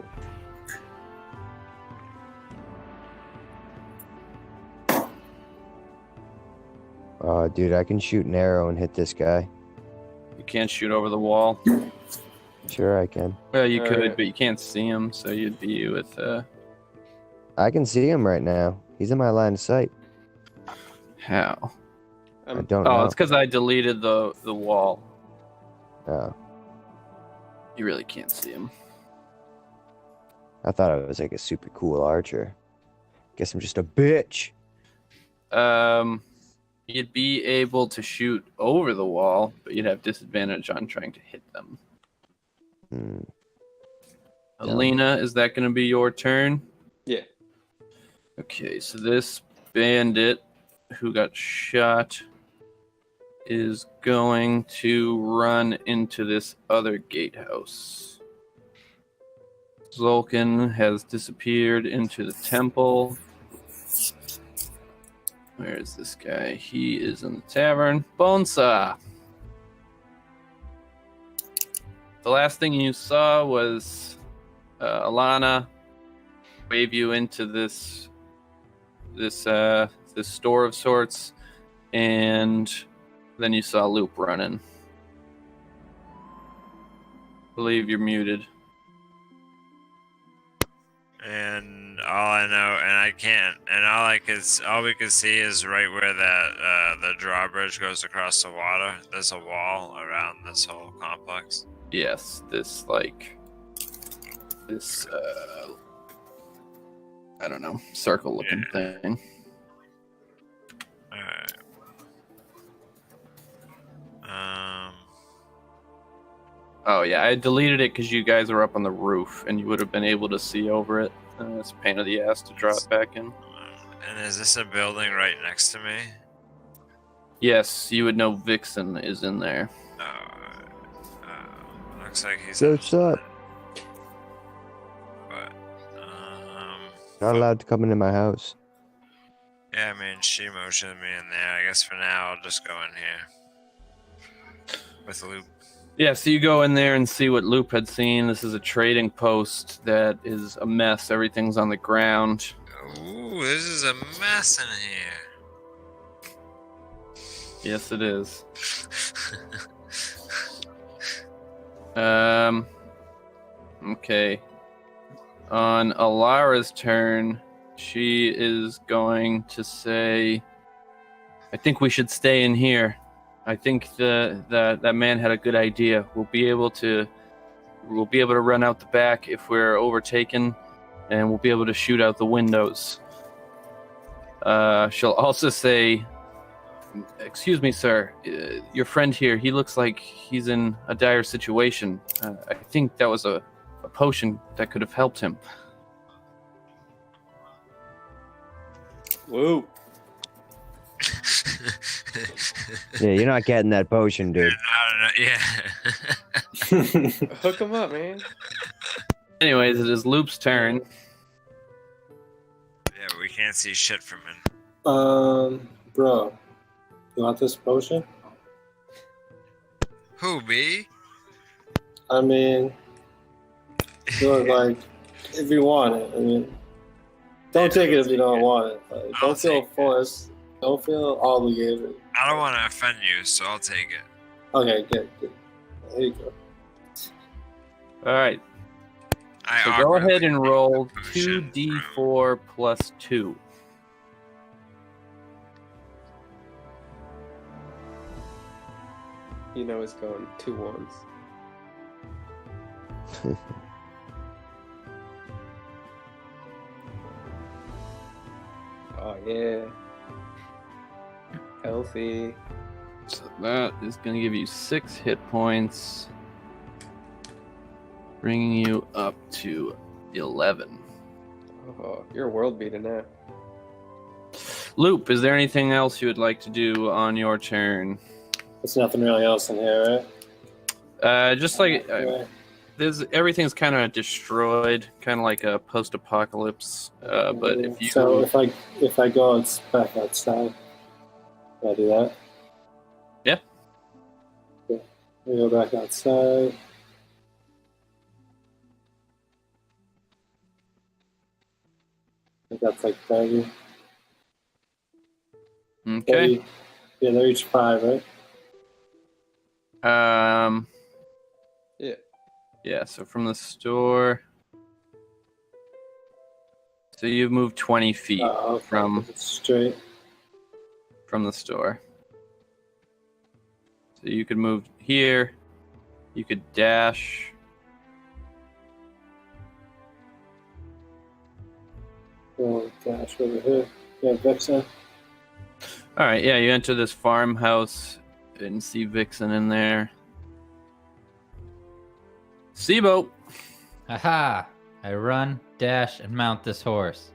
Oh, dude, I can shoot an arrow and hit this guy. You can't shoot over the wall. Sure, I can. Well, you could, Alright. but you can't see him, so you'd be with. I can see him right now. He's in my line of sight. How? I don't Oh, know. it's because I deleted the wall. Oh, You really can't see him. I thought I was like a super cool archer. Guess I'm just a bitch. You'd be able to shoot over the wall, but you'd have disadvantage on trying to hit them. Hmm. Alina, is that going to be your turn? Yeah. Okay, so this bandit who got shot is going to run into this other gatehouse. Zolkin has disappeared into the temple. Where is this guy? He is in the tavern. Bonesaw! The last thing you saw was Alana wave you into this store of sorts, and then you saw Loop running. Believe you're muted. And all I know, and I can't, and all we can see is right where that the drawbridge goes across the water. There's a wall around this whole complex. Yes, this I don't know, circle looking thing. Alright. Oh yeah, I deleted it because you guys are up on the roof and you would have been able to see over it. It's a pain in the ass to draw it back in. And is this a building right next to me? Yes, you would know Vixen is in there. Looks like he's So what's up? But, Not allowed to come into my house. yeah, I mean, she motioned me in there. I guess for now, I'll just go in here with Loop. Yeah, so you go in there and see what Loop had seen. This is a trading post that is a mess. Everything's on the ground. Ooh, this is a mess in here. Yes, it is. Okay. On Alara's turn, she is going to say, I think we should stay in here. I think that man had a good idea. We'll be able to run out the back if we're overtaken, and we'll be able to shoot out the windows. She'll also say, excuse me, sir, your friend here, he looks like he's in a dire situation. I think that was a potion that could have helped him. Whoa. Yeah, you're not getting that potion, dude. Yeah. Hook him up, man. Anyways, it is Loop's turn. Yeah, but we can't see shit from him. Bro, you want this potion? Who, me? I mean, like, if you want it. I mean, don't take it if you don't want it. Like, I'll don't feel take it. forced. Don't feel obligated. I don't want to offend you, so I'll take it. Okay, good. There you go. All right. I So go ahead awkwardly and roll take the potion 2d4 plus 2. You know it's going 2 ones. Oh yeah. Healthy. So that is going to give you 6 hit points, bringing you up to 11. Oh, you're world beating now. Loop, is there anything else you would like to do on your turn? There's nothing really else in here, right? Just like Okay. there's everything's kind of destroyed, kind of like a post-apocalypse. But if you So if I go back outside, can I do that? Yeah. Okay. We go back outside. I think that's like 30. okay, 30. Yeah, they're each 5, right? Yeah. yeah. So from the store, so you've moved 20 feet Okay. from It's straight. the store. So you could move here. You could dash. Oh gosh, over here. Yeah, Vixen. All right, yeah, you enter this farmhouse and see Vixen in there. Seaboat. Aha! I run, dash, and mount this horse.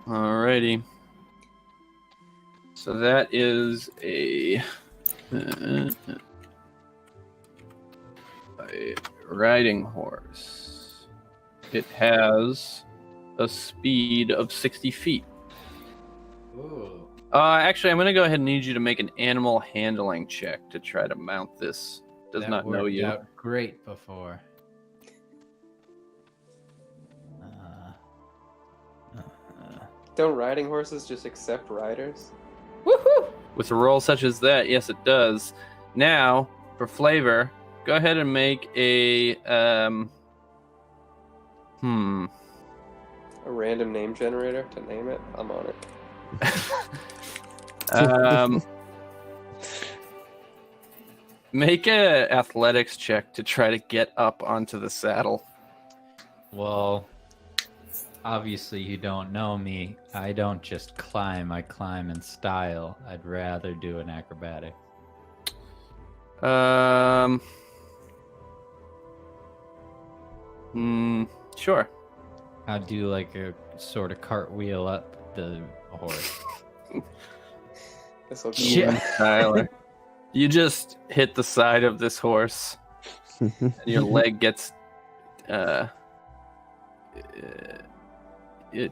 Alrighty. So that is a riding horse. It has a speed of 60 feet. Ooh. Actually, I'm going to go ahead and need you to make an animal handling check to try to mount this. Does That not know worked you. out great before. Don't riding horses just accept riders? With a roll such as that, yes, it does. Now, for flavor, go ahead and make a A random name generator to name it? I'm on it. Make a athletics check to try to get up onto the saddle. Well, obviously you don't know me. I don't just climb, I climb in style. I'd rather do an acrobatic. Sure. I'd do like a sort of cartwheel up the horse. This'll go Yeah, well. Tyler. You just hit the side of this horse, and your leg gets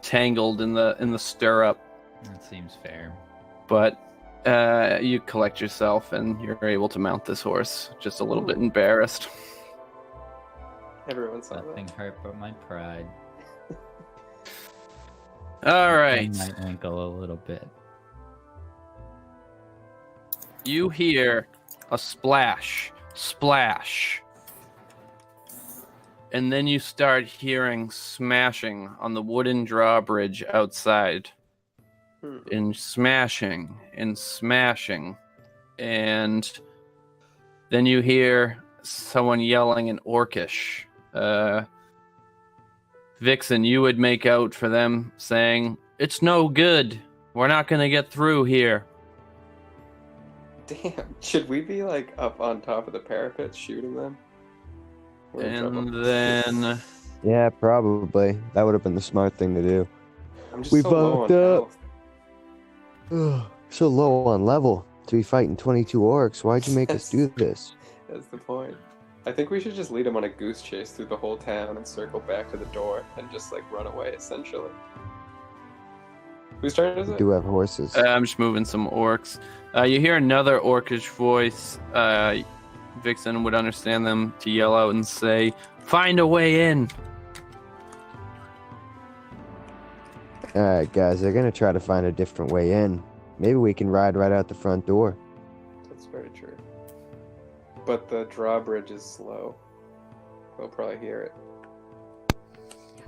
tangled in the stirrup. That seems fair. But you collect yourself, and you're able to mount this horse. Just a little bit Ooh. embarrassed. Everyone saw Nothing that. hurt but my pride. All right. I might winkle a little bit. You hear a splash, splash. And then you start hearing smashing on the wooden drawbridge outside. And smashing and smashing. And then you hear someone yelling in Orcish. Vixen, you would make out for them saying, "It's no good. We're not going to get through here." Damn, should we be like up on top of the parapet shooting them? We're in trouble. And then Yeah, probably. That would have been the smart thing to do. I'm just we so low on fucked up. health. So low on level to be fighting 22 orcs. Why'd you make us do this? That's the point. I think we should just lead them on a goose chase through the whole town and circle back to the door and just like run away, essentially. Whose turn is We it? do have horses. I'm just moving some orcs. You hear another orcish voice. Vixen would understand them to yell out and say, "Find a way in." Alright, guys, they're gonna try to find a different way in. Maybe we can ride right out the front door. That's very true. But the drawbridge is slow. They'll probably hear it.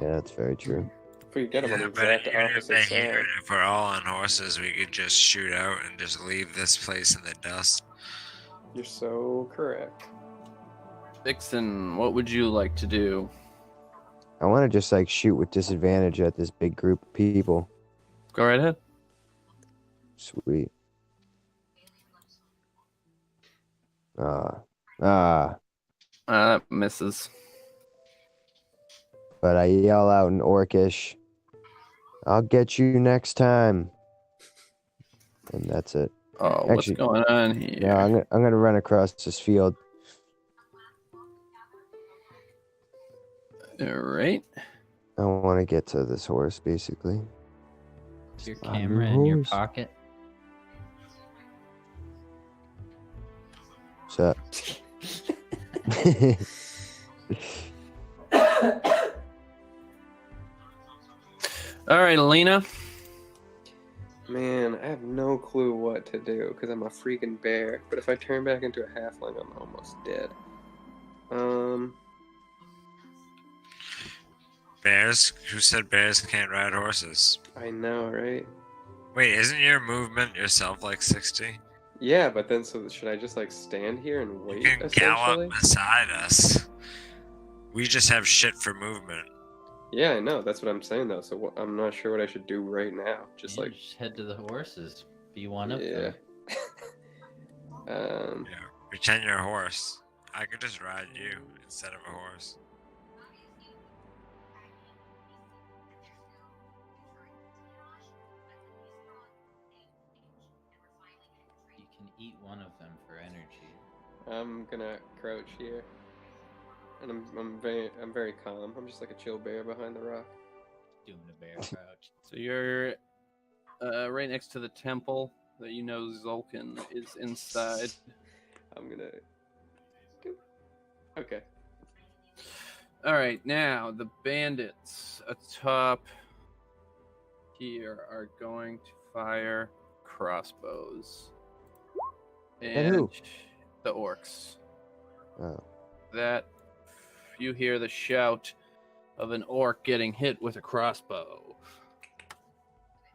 Yeah, that's very true. If we get them on the But exact even if opposite they hear side. it, if we're all on horses, we could just shoot out and just leave this place in the dust. You're so correct. Vixen, what would you like to do? I want to just like shoot with disadvantage at this big group of people. Go right ahead. Sweet. That misses. But I yell out in Orcish, "I'll get you next time." And that's it. Oh, Actually, what's going on here? Yeah, I'm gonna run across this field. All right. I want to get to this horse, basically. Is your I'm camera a in your horse. pocket? So, All right, Alina. Man, I have no clue what to do because I'm a freaking bear. But if I turn back into a halfling, I'm almost dead. Bears? Who said bears can't ride horses? I know, right? Wait, isn't your movement yourself like 60? Yeah, but then so should I just like stand here and wait? You can Essentially. gallop beside us. We just have shit for movement. Yeah, I know. That's what I'm saying though. So I'm not sure what I should do right now. Just Yeah, like just head to the horses. Be one of yeah. them. Yeah, pretend you're a horse. I could just ride you instead of a horse. You can eat one of them for energy. I'm gonna crouch here, and I'm very calm. I'm just like a chill bear behind the rock. Doing a bear crouch. So you're right next to the temple that you know Zulkin is inside. I'm gonna. Okay. All right, now the bandits atop here are going to fire crossbows. And who? The orcs. oh. That you hear the shout of an orc getting hit with a crossbow.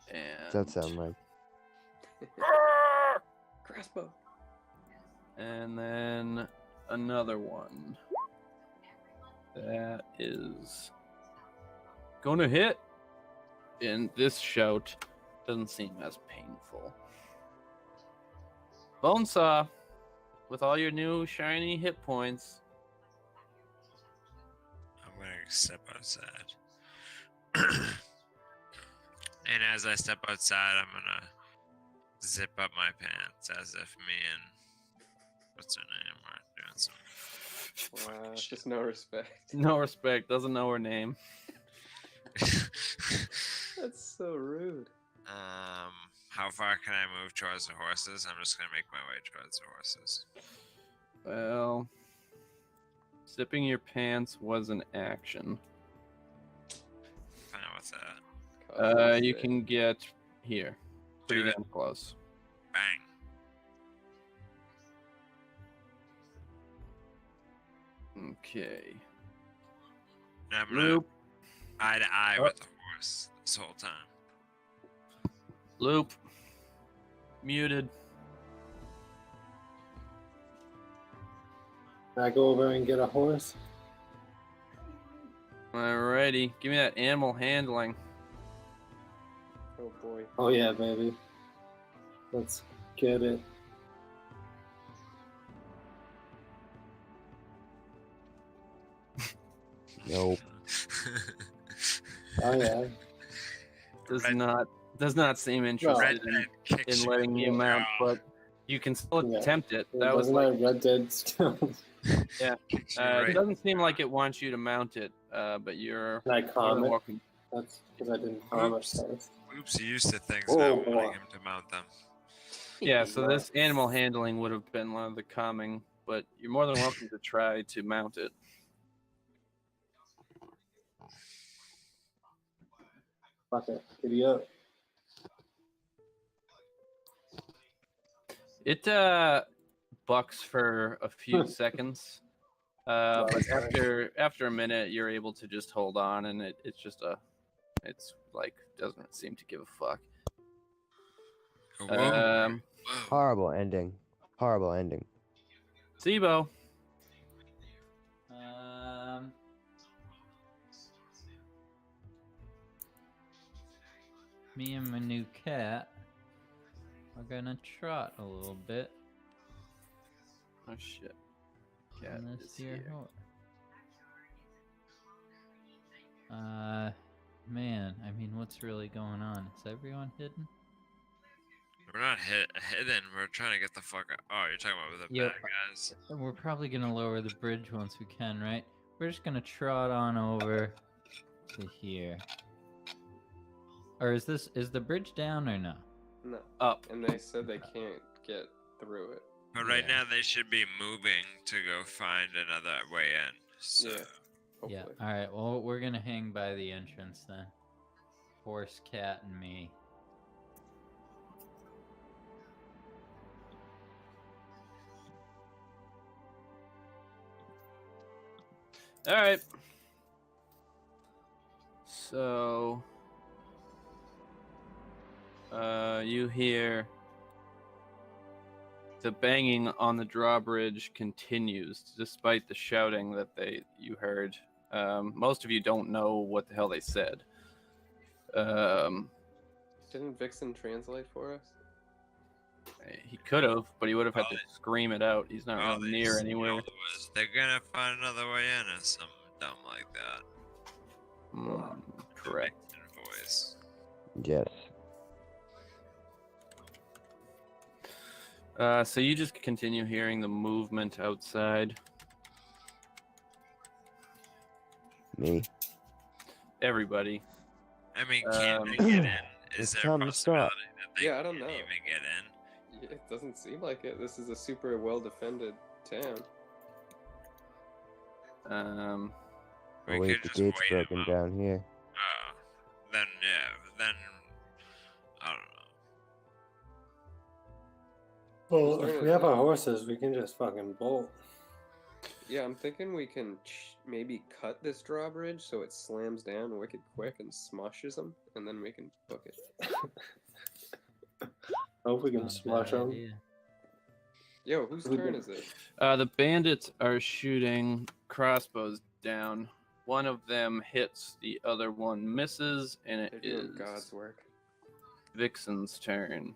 And What's that sound like? Crossbow. And then another one that is gonna hit. And this shout doesn't seem as painful. Bonesaw, with all your new shiny hit points. I'm gonna step outside. And as I step outside, I'm gonna zip up my pants as if me and what's her name are doing some fucking shit. Just no respect. No respect. Doesn't know her name. That's so rude. How far can I move towards the horses? I'm just gonna make my way towards the horses. Well, zipping your pants was an action. Fine with that. You can get here. Pretty Do it. damn close. Bang. Okay. And I'm gonna Loop. eye to eye Oh. with the horse this whole time. Loop. Muted. Can I go over and get a horse? Alrighty. Give me that animal handling. Oh boy. Oh yeah, baby. Let's get it. Nope. Oh yeah. Does not seem interested Red kicks in letting you mount, out. but you can still Yeah. attempt it. That was Wasn't like, that Red Dead skills? Kicks you it right. doesn't seem like it wants you to mount it, but you're Can I more calm than it? welcome. That's because I didn't calm it Oops. first. Oops, he used to things Oh, not boy. wanting him to mount them. Yeah, so this animal handling would have been one of the calming, but you're more than welcome to try to mount it. Fuck it. Giddy up. It bucks for a few seconds, but after a minute, you're able to just hold on, and it's like doesn't seem to give a fuck. Whoa. Horrible ending. Horrible ending. Sibo, Me and my new cat are gonna trot a little bit oh shit, cat on this is here here. horse. Man, I mean, what's really going on? Is everyone hidden? We're not hidden. We're trying to get the fuck out. Oh, you're talking about the Yep. bad guys. We're probably gonna lower the bridge once we can, right? We're just gonna trot on over to here. Or is the bridge down or no? No. Up. And they said they can't get through it. But right Yeah. now they should be moving to go find another way in. So Yeah. Hopefully. Yeah. All right. Well, we're gonna hang by the entrance then. Horse, cat, and me. All right. So, you hear the banging on the drawbridge continues despite the shouting that you heard. Most of you don't know what the hell they said. Didn't Vixen translate for us? He could have, but he would have had to scream it out. He's not all really they near yelled anywhere. was, they're gonna find another way in, or something dumb like that. Correct. In voice. Yes. So you just continue hearing the movement outside. Me. Everybody. I mean, can they get in? Is It's there time a to stop. possibility that they Yeah, I don't can't know. even get in? It doesn't seem like it. This is a super well defended town. Um, We Oh wait, could the just gate's wait broken them out. down here. Then I don't know. Well, if we have our horses, we can just fucking bolt. Yeah, I'm thinking we can maybe cut this drawbridge so it slams down wicked quick and smushes them, and then we can book it. I hope we can Not a smash bad them. idea. Yo, whose We turn can- is it? the bandits are shooting crossbows down. One of them hits, the other one misses, and They're it doing is God's work. Vixen's turn.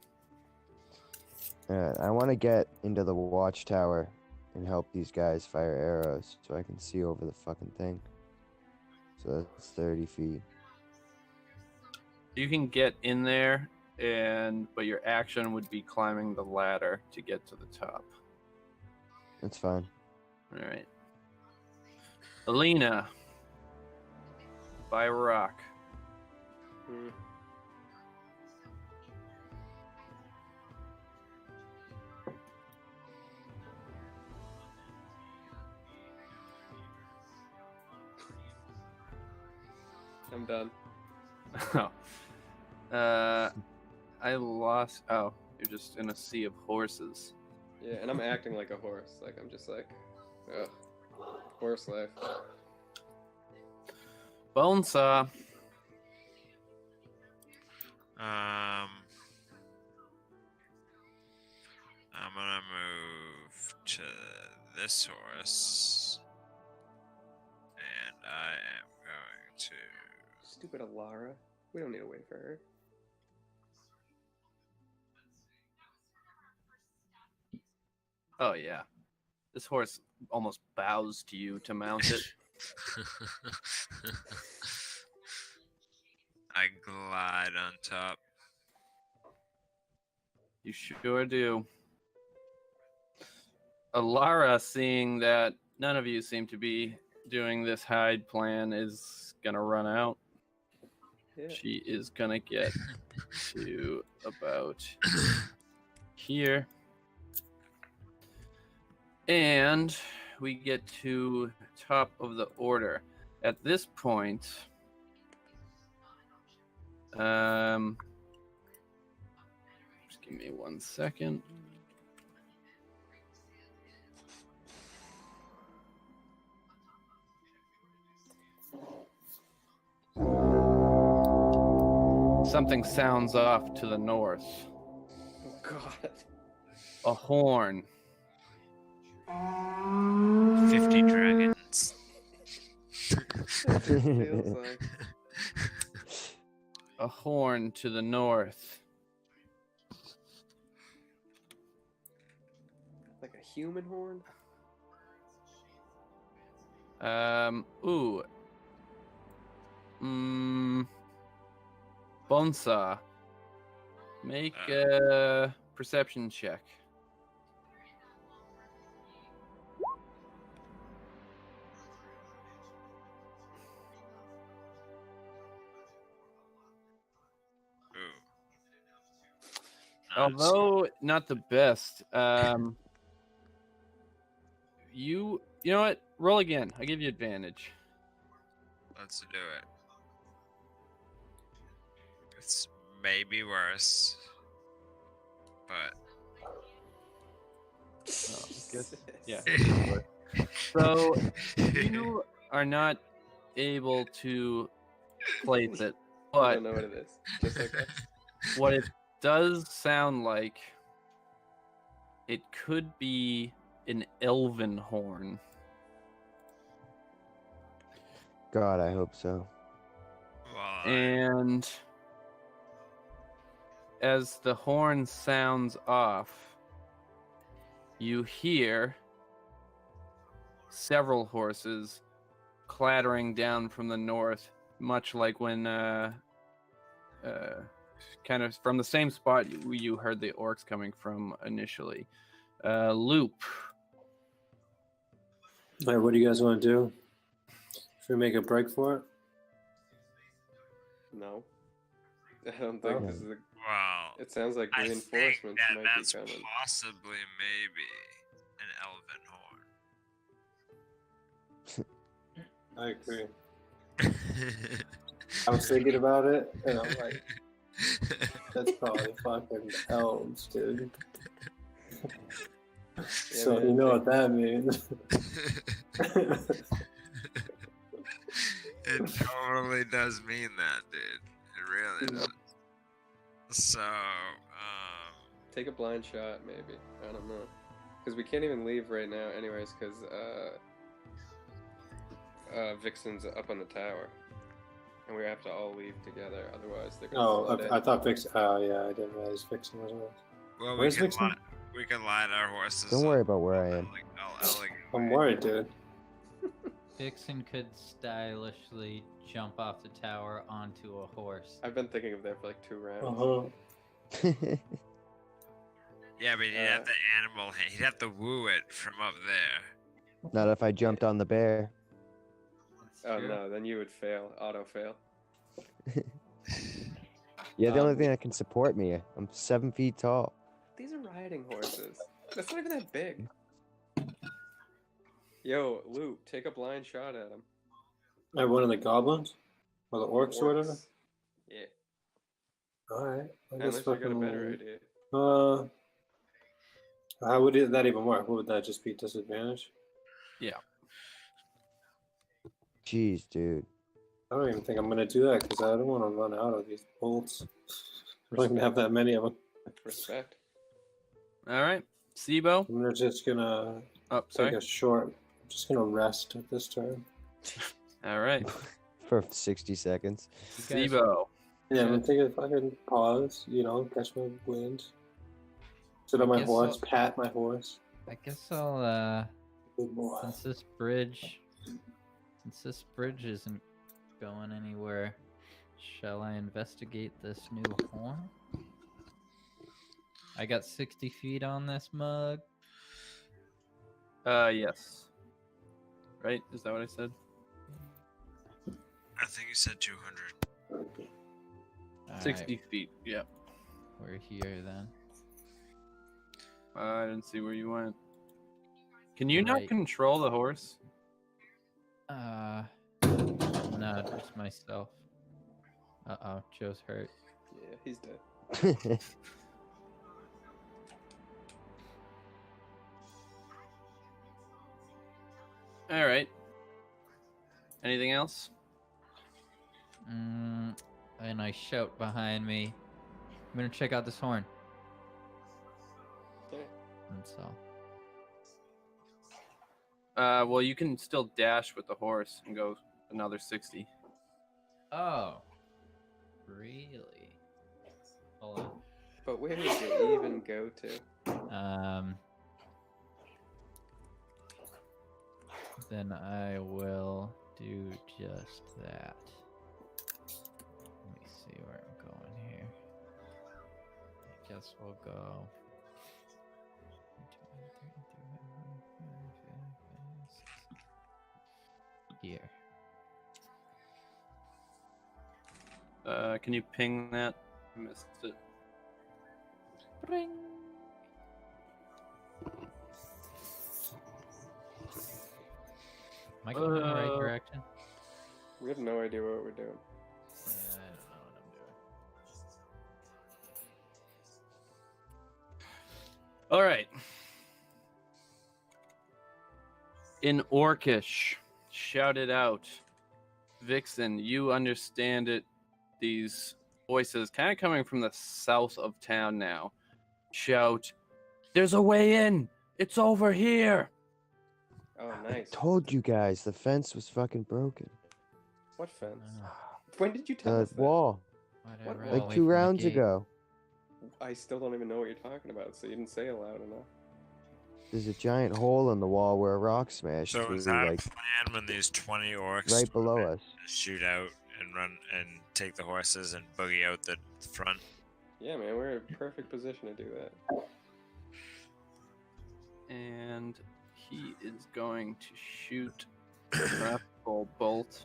Alright, I want to get into the watchtower and help these guys fire arrows so I can see over the fucking thing. So that's 30 feet. You can get in there, but your action would be climbing the ladder to get to the top. That's fine. All right. Alina, by a rock. Hmm. I'm done. I lost. Oh, you're just in a sea of horses. Yeah, and I'm acting like a horse. Like I'm just like, ugh, horse life. Bonesaw. I'm gonna move to this horse, and I am going to. Stupid Alara. We don't need to wait for her. Oh yeah, this horse almost bows to you to mount it. I glide on top. You sure do. Alara, seeing that none of you seem to be doing this hide plan, is gonna run out. Yeah. She is gonna get to about here. And we get to top of the order. At this point, just give me 1 second. Something sounds off to the north. Oh God. A horn. 50 dragons. That's what it feels like. A horn to the north. Like a human horn. Ooh. Bonesaw. Make a perception check. Although not the best, you know what? Roll again. I give you advantage. Let's do it. It's maybe worse, but Yeah. So you are not able to place it, I but don't know what it is. Just like that. what it does sound like, it could be an elven horn. God, I hope so. well, And as the horn sounds off, you hear several horses clattering down from the north, much like when kind of from the same spot you heard the orcs coming from initially. Loop. All right, what do you guys want to do? Should we make a break for it? No. I don't think Oh. this is a. wow. It sounds like I think reinforcements that might that's be coming. possibly maybe an elven horn. I agree. I was thinking about it, and I'm like, that's probably fucking elves, dude. So man, you know take- what that means. It totally does mean that, dude. It really does. So, Take a blind shot, maybe. I don't know. Because we can't even leave right now, anyways, because Vixen's up on the tower. And we have to all leave together, otherwise they're gonna Oh, flood in. I thought Vixen. Oh, yeah, I didn't realize Vixen was with us. well, Where's Vixen? we can line our horses. Don't worry about where I am. I'm worried, dude. Vixen could stylishly jump off the tower onto a horse. I've been thinking of that for like 2 rounds. Yeah, but he'd have the animal. He'd have to woo it from up there. Not if I jumped on the bear. That's Oh true. no, then you would fail. Auto fail. Yeah, the only thing that can support me. I'm 7 feet tall. These are riding horses. That's not even that big. Yo, Luke, take a blind shot at him. I have one of the goblins? Or the orcs or whatever? Orcs. Yeah. Alright. I Unless guess you got a better idea. How would that even work? What would that just be? Disadvantage? Jeez, dude. I don't even think I'm gonna do that because I don't want to run out of these bolts. I don't even have that many of them. Respect. All right, Sibo. I'm just gonna Oh, take sorry. a short. I'm just gonna rest at this turn. All right, For 60 seconds. You guys- Sibo. Yeah, I'm gonna take a fucking pause. Catch my wind. Sit on my guess horse. I'll- Pat my horse. I guess I'll Good boy. since this bridge isn't going anywhere, shall I investigate this new horn? I got 60 feet on this mug. Yes. Right? Is that what I said? I think you said 200. Alright, 60 feet. Yeah. we're here then. I didn't see where you went. Can you not Right. control the horse? No, just myself. Uh-oh, Joe's hurt. Yeah, he's dead. All right. Anything else? And I shout behind me, I'm gonna check out this horn. Okay. That's all. Well, you can still dash with the horse and go another 60. Oh. Really? Hold on. But where does it even go to? Then I will do just that. Let me see where I'm going here. I guess we'll go. Here. Can you ping that? I missed it. Ring. Am I going in the right direction? We have no idea what we're doing. Yeah, I don't know what I'm doing. All right. In Orcish, shout it out. Vixen, you understand it. These voices kind of coming from the south of town now. Shout, there's a way in. It's over here. Oh, I nice. told you guys the fence was fucking broken. What fence? Oh, When did you tell The us that? wall, whatever, What? I'll like wait 2 for the rounds gate. ago. I still don't even know what you're talking about, so you didn't say it loud enough. There's a giant hole in the wall where a rock smashed So through, is that like a plan when these 20 orcs right below us. shoot out and run and take the horses and boogie out the front? Yeah, man, we're in a perfect position to do that. And he is going to shoot a crossbow bolt.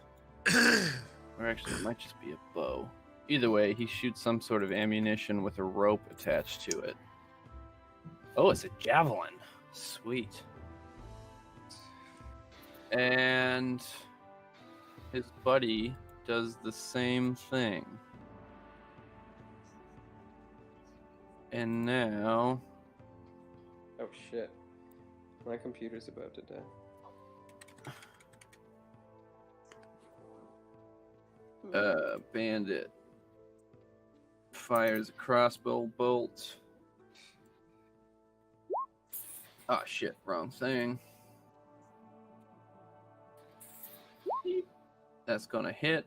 Or actually, it might just be a bow. Either way, he shoots some sort of ammunition with a rope attached to it. Oh, it's a javelin. Sweet. And his buddy does the same thing. And now, Oh shit. My computer's about to die. Bandit fires a crossbow bolt. Oh shit, wrong thing. That's gonna hit.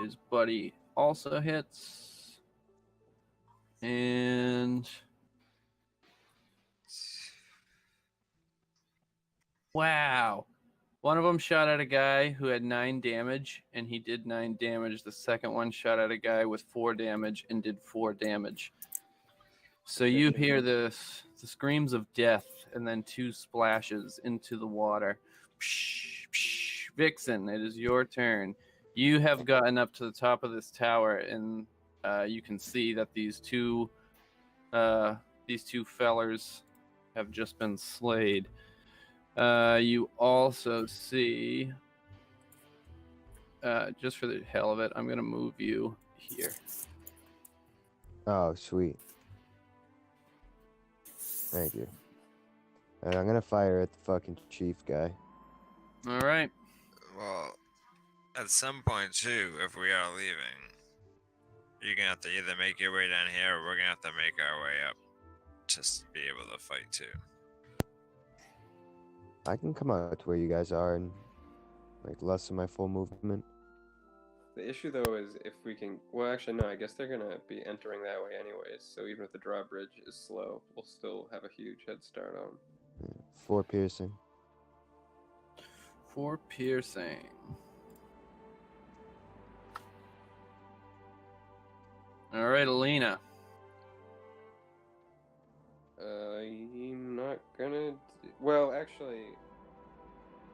His buddy also hits. And wow. One of them shot at a guy who had 9 damage, and he did 9 damage. The second one shot at a guy with 4 damage and did 4 damage. So you hear the screams of death, and then 2 splashes into the water. Psh, psh. Vixen, it is your turn. You have gotten up to the top of this tower, and you can see that these two fellers have just been slayed. You also see, just for the hell of it, I'm going to move you here. Oh, sweet. Thank you. Alright, I'm gonna fire at the fucking chief guy. All right. Well, at some point too, if we are leaving, you're gonna have to either make your way down here, or we're gonna have to make our way up, just to be able to fight too. I can come out to where you guys are and like lessen my full movement. The issue though is if we can. Well, actually, no. I guess they're gonna be entering that way anyways. So even if the drawbridge is slow, we'll still have a huge head start on. 4 piercing. 4 piercing. All right, Alina. I'm not gonna. Well, actually,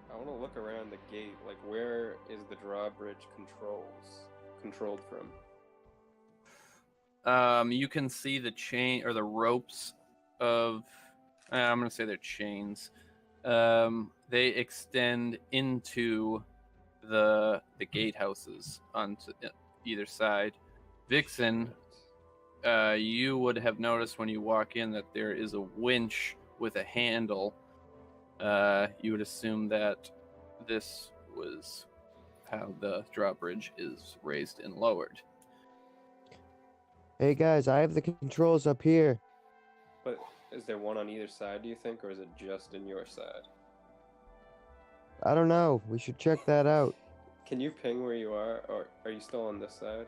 I want to look around the gate. Like, where is the drawbridge controlled from? You can see the chain or the ropes of. I'm gonna say they're chains. They extend into the gatehouses on either side. Vixen, you would have noticed when you walk in that there is a winch with a handle. You would assume that this was how the drawbridge is raised and lowered. Hey guys, I have the controls up here. But is there one on either side, do you think, or is it just in your side? I don't know. We should check that out. Can you ping where you are, or are you still on this side?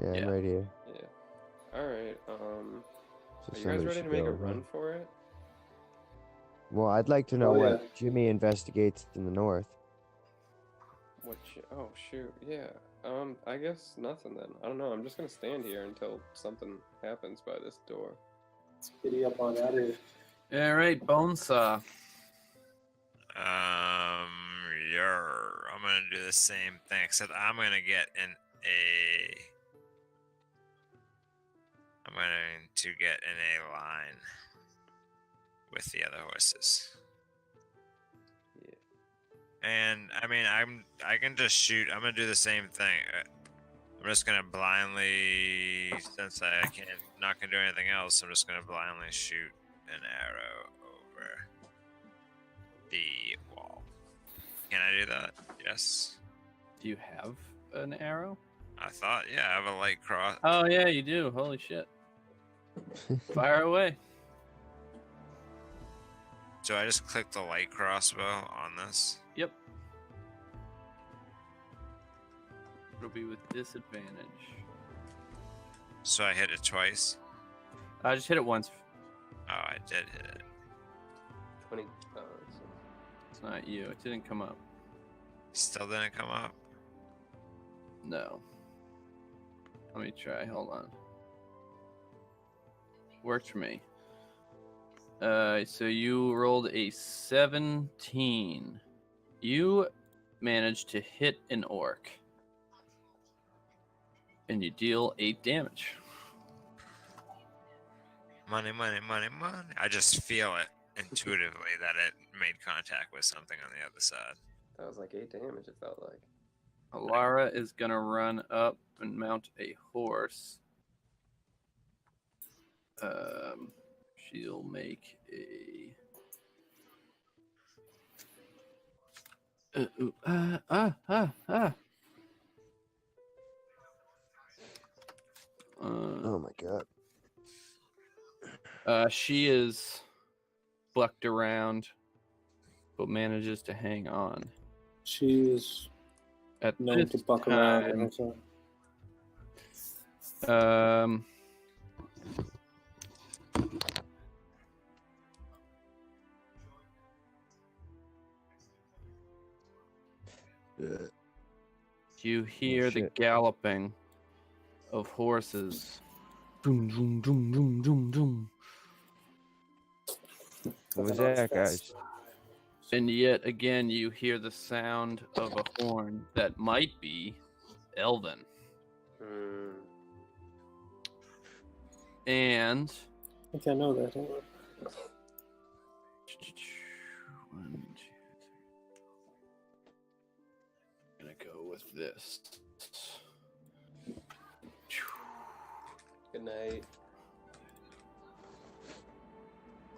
Yeah, Yeah. I'm right here. Yeah. All right. So Are you guys somebody ready should to make go a over. run for it? Well, I'd like to know Oh, what Jimmy investigates in the north. Oh shoot, yeah. I guess nothing then. I don't know. I'm just gonna stand here until something happens by this door. Let's giddy up on out of here. All right, Bonesaw. I'm gonna do the same thing, except I'm gonna get I'm going to get in a line with the other horses. Yeah. And I mean, I can just shoot. I'm gonna do the same thing. I'm just gonna blindly, since I can't, not gonna do anything else. I'm just gonna blindly shoot an arrow over the wall. Can I do that? Yes. Do you have an arrow? I thought, yeah, I have a light cross. Oh yeah, you do. Holy shit! Fire away. So I just click the light crossbow on this. Yep. It'll be with disadvantage. So I hit it twice. I just hit it once. Oh, I did hit it. 20. It's not you. It didn't come up. Still didn't come up. No. Let me try. Hold on. Worked for me. So you rolled a 17. You managed to hit an orc. And you deal 8 damage. Money, money, money, money. I just feel it intuitively that it made contact with something on the other side. That was like 8 damage, it felt like. Alara is going to run up and mount a horse. She'll make a... Oh my god. She is bucked around, but manages to hang on. She's At known this to buck around. time, And so. You hear the shit. galloping of horses. Doom, doom, doom, doom, doom, doom. What was that, guys? And yet again, you hear the sound of a horn that might be Elven. Hmm. And I think I know that. Hold on. 1, 2, 3. I'm gonna go with this. Good night.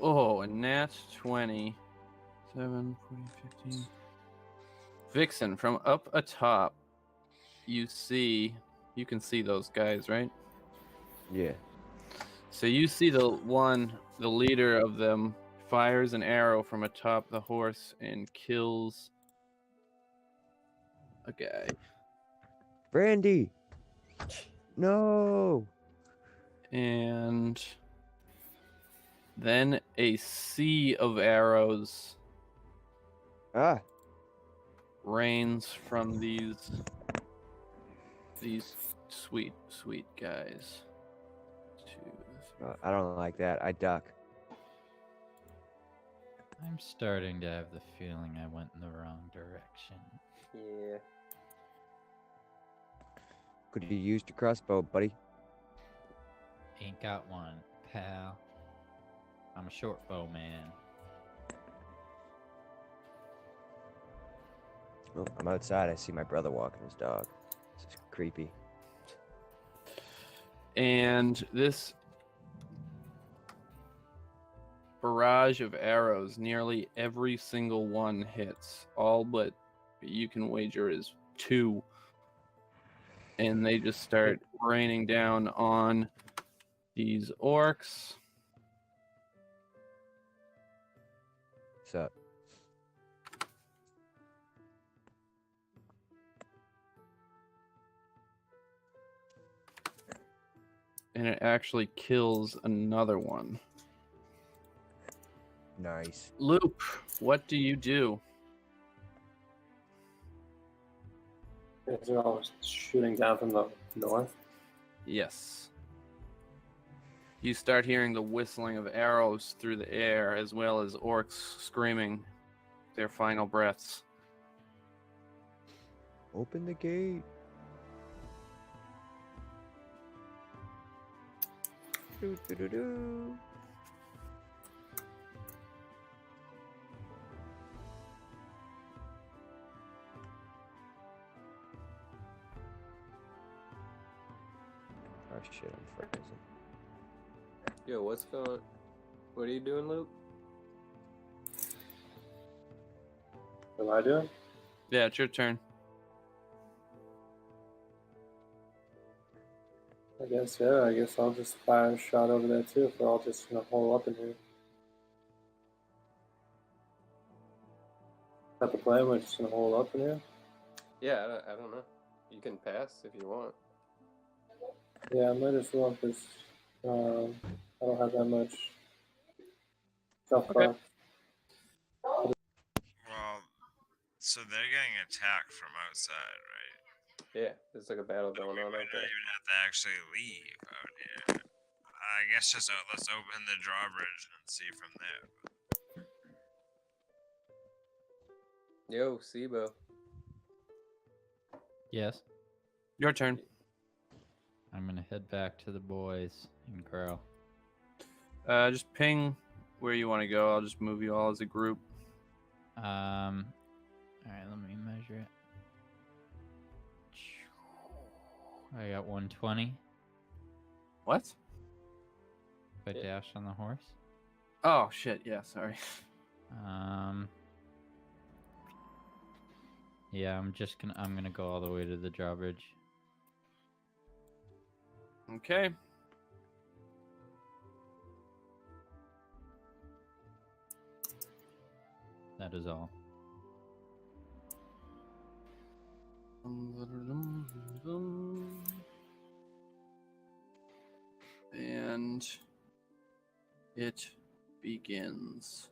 Oh, a nat 20. 7, 40, 15. Vixen, from up atop, you can see those guys, right? Yeah. So you see the leader of them fires an arrow from atop the horse and kills a guy. Brandy! No! And then a sea of arrows Ah! rains from these sweet guys. 2, 3. I don't like that. I duck. I'm starting to have the feeling I went in the wrong direction. Yeah. Could you use your crossbow, buddy? Ain't got one, pal. I'm a short bow man. Oh, I'm outside. I see my brother walking his dog. This is creepy. And this barrage of arrows, nearly every single one hits. All but you can wager is 2. And they just start raining down on these orcs. What's up? And it actually kills another one. Nice. Loop, what do you do? They're all shooting down from the north. Yes. You start hearing the whistling of arrows through the air, as well as orcs screaming their final breaths. Open the gate. Do. Oh shit, I'm frozen. Yo, what are you doing, Luke? What am I doing? Yeah, it's your turn. I guess, yeah. I guess I'll just fire a shot over there too if we're all just gonna hole up in here. Is that the plan? We're just gonna hole up in here? Yeah, I don't know. You can pass if you want. Yeah, I might as well because I don't have that much stuff Okay. left. Well, so they're getting attacked from outside, right? Yeah, there's like a battle going We on might out not there. even have to actually leave out here. I guess just let's open the drawbridge and see from there. Yo, Sibo. Yes, Your turn. I'm gonna head back to the boys and grow. Just ping where you want to go. I'll just move you all as a group. Alright, let me measure it. I got 120. What? If I Yeah. dash on the horse. Oh shit! Yeah, sorry. Yeah, I'm gonna go all the way to the drawbridge. Okay. That is all. And it begins.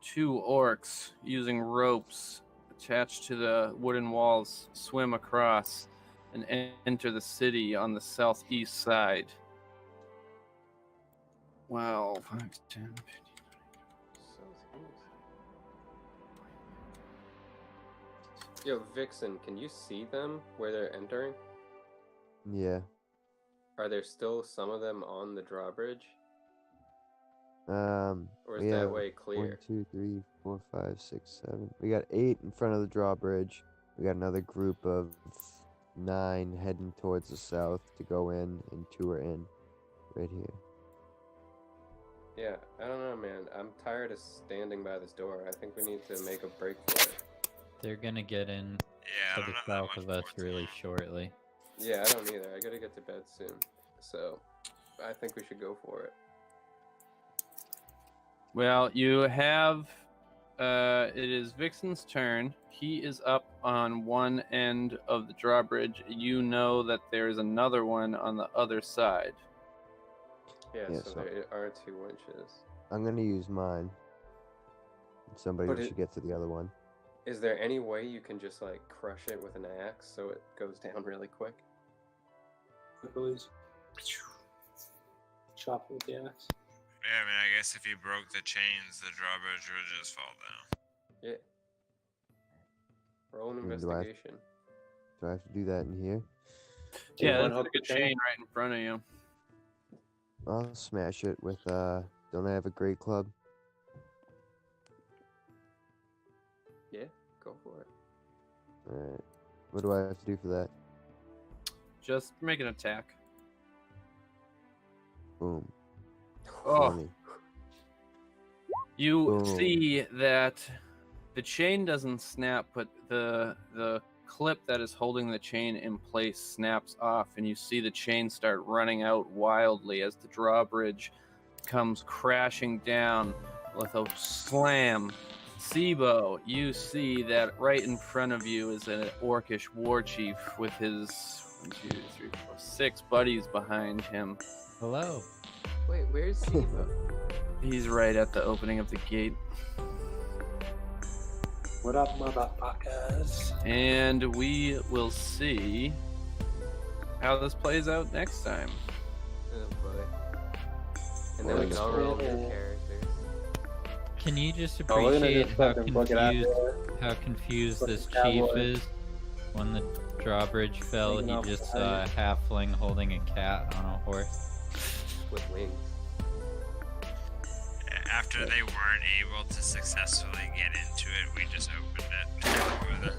2 orcs using ropes attached to the wooden walls swim across and enter the city on the southeast side. Wow. 5, 10, 15. Yo, Vixen, can you see them where they're entering? Yeah. Are there still some of them on the drawbridge? Or Or is that way clear? 1, 2, 3, 4, 5, 6, 7. We got 8 in front of the drawbridge. We got another group of 9 heading towards the south to go in, and 2 are in right here. Yeah, I don't know, man. I'm tired of standing by this door. I think we need to make a break for it. They're gonna get in Yeah, I to don't the have that south much of more us really time. shortly. Yeah, I don't either. I gotta get to bed soon. So, I think we should go for it. Well, you have. It is Vixen's turn. He is up on one end of the drawbridge. You know that there is another one on the other side. Yeah, So- there are 2 winches. I'm gonna use mine. Somebody But should get to the other one. Is there any way you can just, like, crush it with an axe so it goes down really quick? Chop it with the axe. Yeah, I mean, I guess if you broke the chains, the drawbridge would just fall down. Yeah. Roll an And do I- investigation. Do I have to do that in here? Yeah, one that's hook like a the chain? chain right in front of you. I'll smash it with, don't I have a great club? Yeah, go for it. Alright. What do I have to do for that? Just make an attack. Boom. Oh, 20. you Boom. see that the chain doesn't snap, but the clip that is holding the chain in place snaps off, and you see the chain start running out wildly as the drawbridge comes crashing down with a slam. Sibo, you see that right in front of you is an orcish war chief with his 1, 2, 3, 4, 6 buddies behind him. Hello. Wait, where's Siva? He's right at the opening of the gate. What up, motherfuckers? And we will see how this plays out next time. Oh boy. And then we can all roll new characters. Can you just Oh, we're gonna appreciate just how fucking book it out confused there. how confused Fucking this chief cowboy. is? When the drawbridge fell, Taking he off just the saw a halfling holding a cat on a horse. With wings. After they weren't able to successfully get into it, we just opened it for them.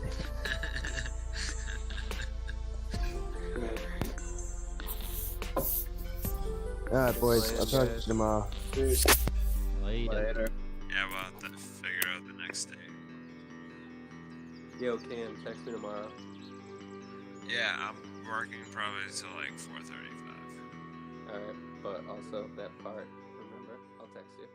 Alright, boys. I'll talk to you tomorrow. Later. Later. Yeah, we'll have to figure out the next day. Yo, Cam, text me tomorrow. Yeah, I'm working probably till like 4:35. Alright, but also that part, remember? I'll text you.